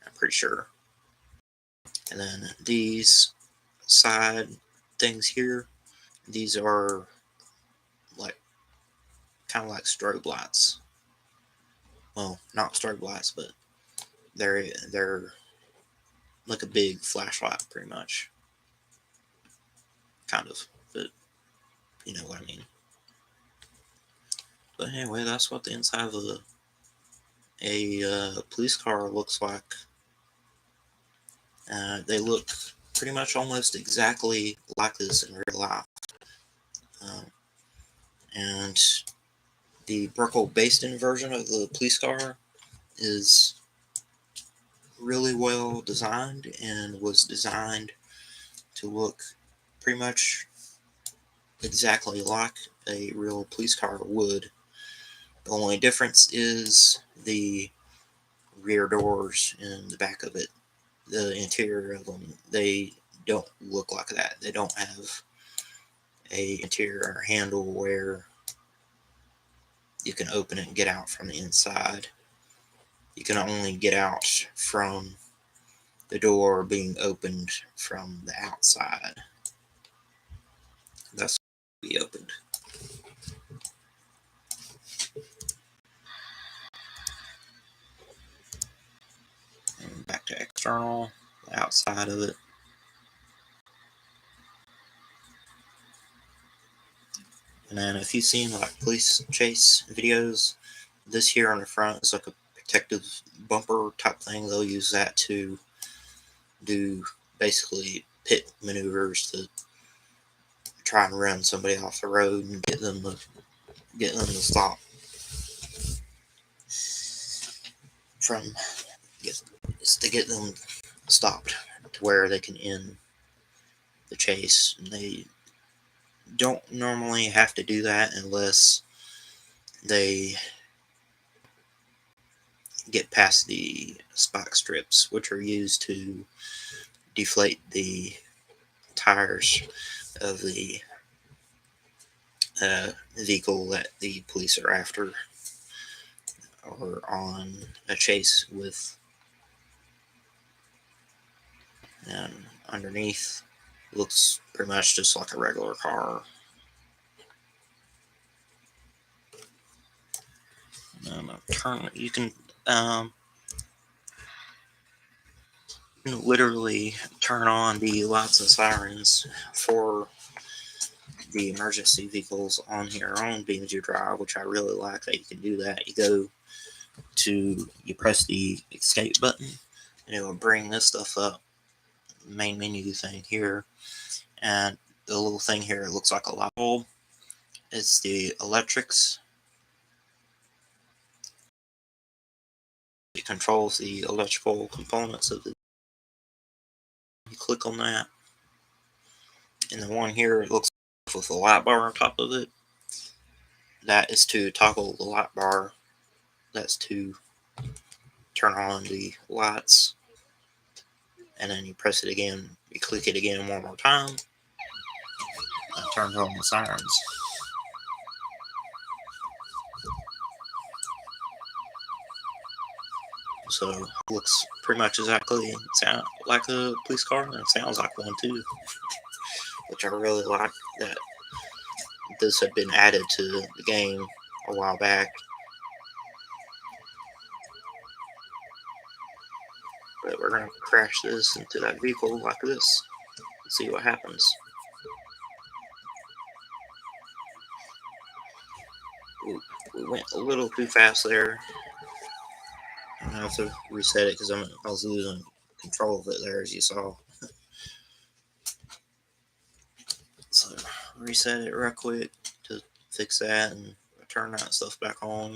I'm pretty sure. And then these side things here, these are like kind of like strobe lights. Well, not strobe lights, but they're like a big flashlight, pretty much. Kind of, but you know what I mean. But anyway, that's what the inside of a police car looks like. They look pretty much almost exactly like this in real life. And the Burkle-Baston version of the police car is really well designed and was designed to look pretty much exactly like a real police car would. The only difference is the rear doors in the back of it. The interior of them, they don't look like that. They don't have a interior handle where you can open it and get out from the inside. You can only get out from the door being opened from the outside. That's be opened. And back to external, the outside of it. And then if you've seen like police chase videos, this here on the front is like a protective bumper type thing. They'll use that to do basically pit maneuvers to try and run somebody off the road and get them to stop to get them stopped to where they can end the chase. And they don't normally have to do that unless they get past the spike strips, which are used to deflate the tires of the vehicle that the police are after or on a chase with. And underneath looks pretty much just like a regular car. You can literally turn on the lights and sirens for the emergency vehicles on here on BeamNg Drive, which I really like that you can do that. You press the escape button, and it will bring this stuff up, main menu thing here, and the little thing here, it looks like a light bulb. It's the electrics. It controls the electrical components of it. You click on that, and the one here, it looks with a light bar on top of it. That is to toggle the light bar. That's to turn on the lights. And then you press it again. You click it again one more time. And it turns on the sirens. so it looks pretty much exactly sound like a police car, and it sounds like one too, which I really like that this had been added to the game a while back. But we're gonna crash this into that vehicle like this and see what happens. Ooh, we went a little too fast there. I have to reset it because I was losing control of it there, as you saw. So reset it real quick to fix that and turn that stuff back on.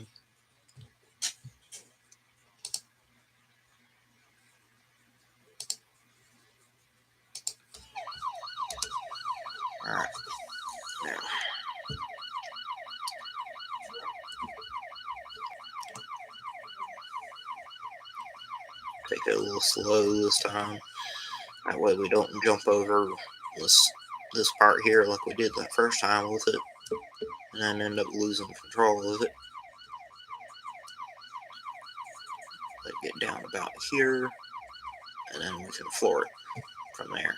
Alright, now take it a little slow this time. That way we don't jump over this part here like we did that first time with it, and then end up losing control of it. Let it get down about here, and then we can floor it from there.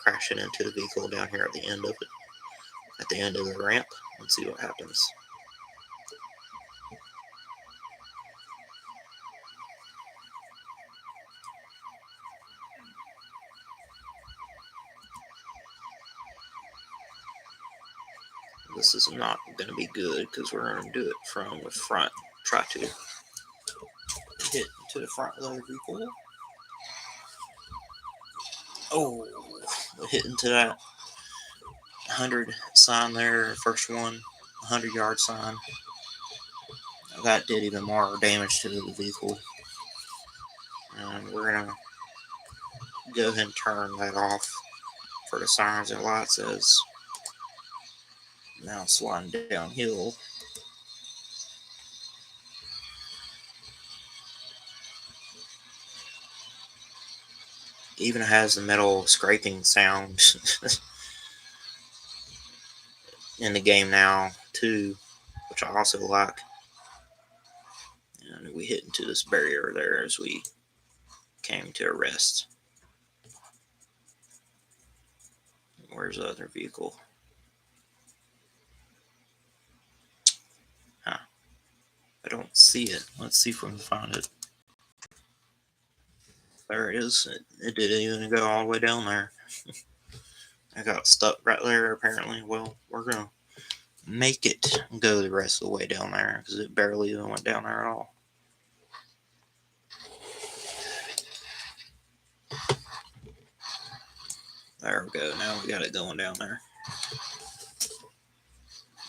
Crash it into the vehicle down here at the end of it, at the end of the ramp, and see what happens. This is not going to be good because we're going to do it from the front. Try to hit to the front of the vehicle. Oh, we hit into that 100 sign there, first one, 100-yard sign. That did even more damage to the vehicle. And we're going to go ahead and turn that off for the sirens and lights as now sliding downhill. Even has the metal scraping sound in the game now too, which I also like. And we hit into this barrier there as we came to a rest. Where's the other vehicle? Huh. I don't see it. Let's see if we can find it. There it is. It didn't even go all the way down there. I got stuck right there apparently. Well, we're going to make it go the rest of the way down there because it barely even went down there at all. There we go. Now we got it going down there.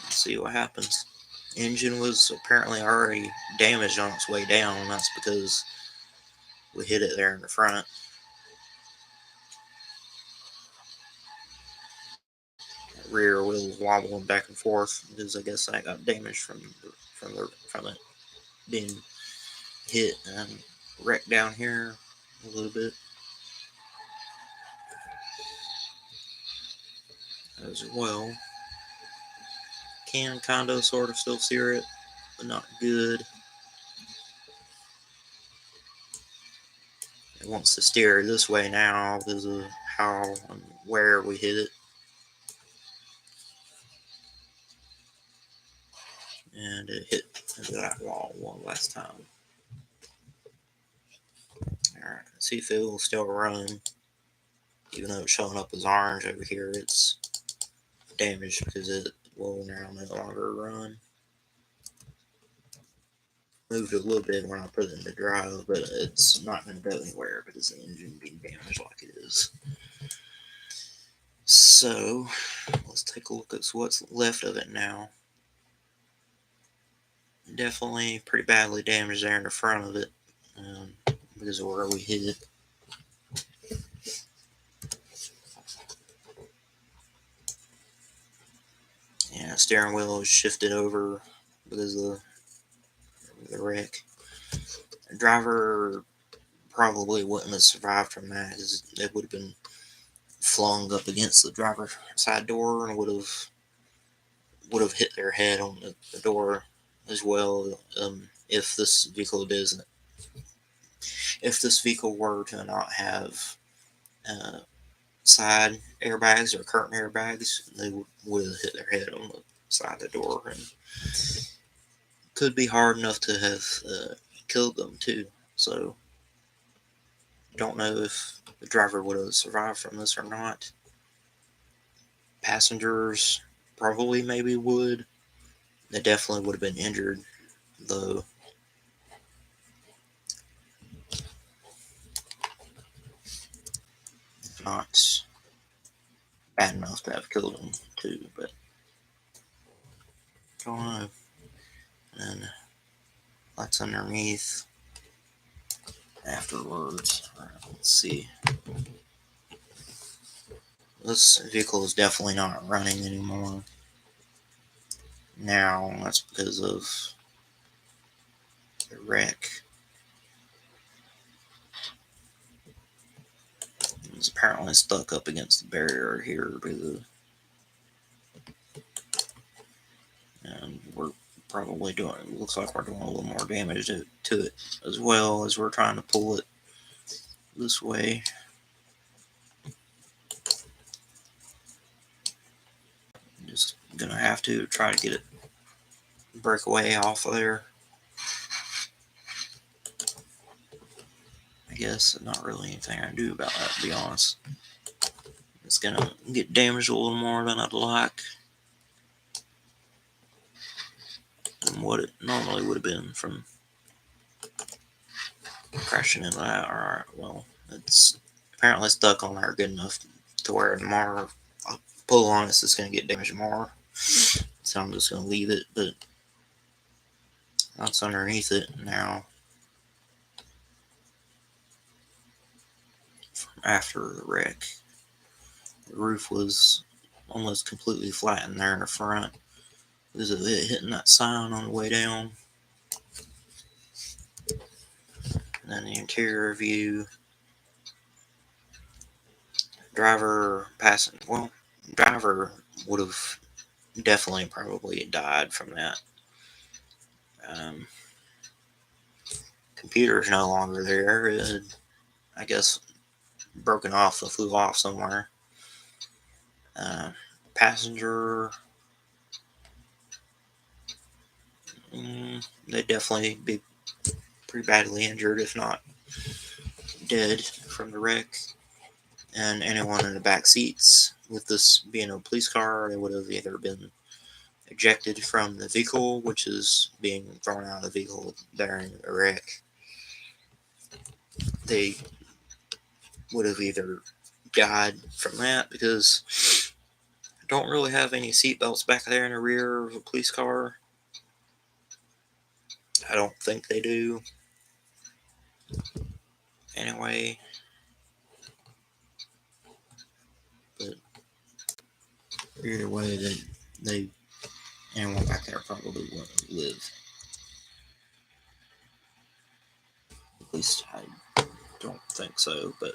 Let's see what happens. Engine was apparently already damaged on its way down, and that's because we hit it there in the front. Rear wheels wobbling back and forth because I guess I got damaged from it being hit and wrecked down here a little bit as well. Can kind of sort of still steer it, but not good. It wants to steer this way now because of how and where we hit it. And it hit into that wall one last time. Alright, see if it will still run. Even though it's showing up as orange over here, it's damaged because it will now no longer run. Moved it a little bit when I put it into drive, but it's not going to go anywhere because the engine being damaged like it is. So let's take a look at what's left of it now. Definitely pretty badly damaged there in the front of it because of where we hit it. Yeah, steering wheel is shifted over because of the wreck. The driver probably wouldn't have survived from that because it would have been flung up against the driver's side door and would have hit their head on the door as well if this vehicle were to not have side airbags or curtain airbags, they would have hit their head on the side of the door, and could be hard enough to have killed them too. So don't know if the driver would have survived from this or not. Passengers probably maybe would. They definitely would have been injured, though not bad enough to have killed them too. But I don't know. And that's underneath afterwards. All right, let's see. This vehicle is definitely not running anymore now. That's because of the wreck. It's apparently stuck up against the barrier here too. And we're probably doing, looks like we're doing a little more damage to it as well as we're trying to pull it this way. Just gonna have to try to get it break away off of there. I guess not really anything I can do about that, to be honest. It's gonna get damaged a little more than I'd like, than what it normally would have been from crashing into that. Alright, well, it's apparently stuck on there good enough to where tomorrow I pull on it, it's gonna get damaged more. So I'm just gonna leave it, but that's underneath it now. From after the wreck, the roof was almost completely flattened there in the front because of it hitting that sign on the way down. And then the interior view, driver would have definitely probably died from that. Computer's no longer there. It had, I guess, broken off and flew off somewhere. Passenger, they'd definitely be pretty badly injured, if not dead, from the wreck. And anyone in the back seats, with this being a police car, they would have either been ejected from the vehicle, which is being thrown out of the vehicle during the wreck. They would have either died from that, because I don't really have any seatbelts back there in the rear of a police car. I don't think they do. Anyway, but either way, anyone back there probably wouldn't live. At least I don't think so, but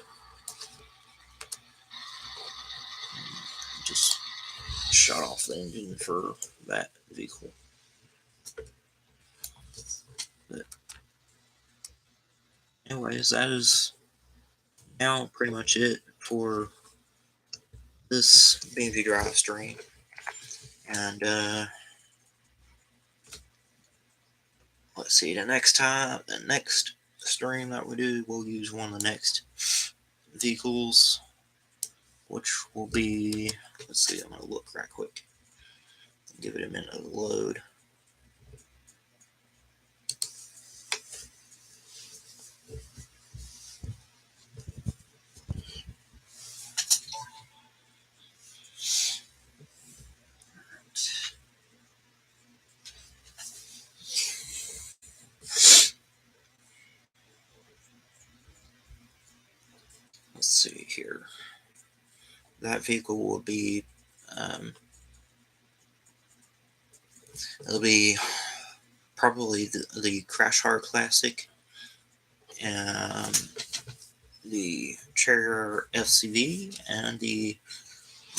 just shut off the engine for that vehicle. But anyways, that is now pretty much it for this BeamNg Drive stream. And let's see, the next stream that we do, we'll use one of the next vehicles, which will be, let's see, I'm going to look right quick. Give it a minute to load. Let's see here. That vehicle will be, it'll be probably the Crash Hard Classic, the Charger FCV, and the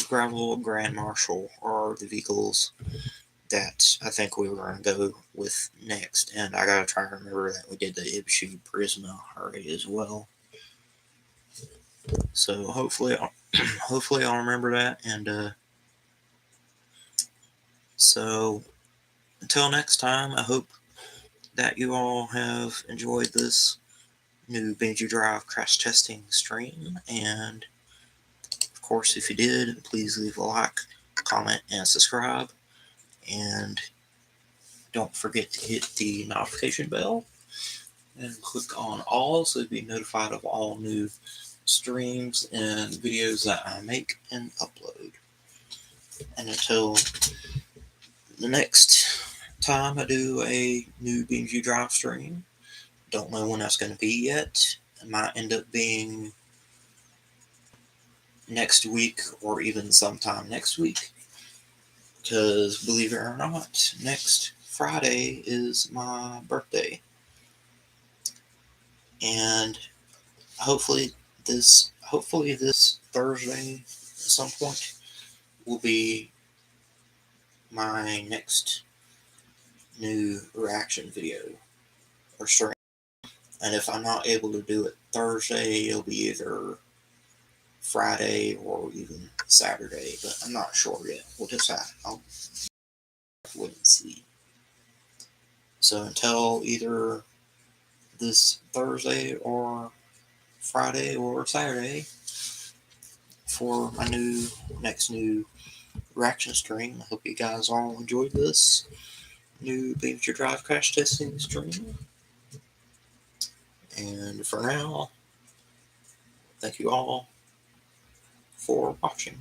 Gravel Grand Marshal are the vehicles that I think we were going to go with next. And I got to try to remember that we did the Ibshu Prisma already as well. So hopefully I'll remember that. And so until next time, I hope that you all have enjoyed this new BeamNg Drive crash testing stream. And of course, if you did, please leave a like, comment, and subscribe. And don't forget to hit the notification bell and click on all so you'll be notified of all new streams and videos that I make and upload. And until the next time I do a new BeamNg Drive stream, don't know when that's going to be yet. It might end up being next week or even sometime next week. Because believe it or not, next Friday is my birthday. And hopefully this Thursday at some point will be my next new reaction video or stream. And if I'm not able to do it Thursday, it'll be either Friday or even Saturday, but I'm not sure yet. We'll decide. I'll wait and see. So until either this Thursday or Friday or Saturday for my next new reaction stream, I hope you guys all enjoyed this new BeamNg Drive crash testing stream. And for now, thank you all for watching.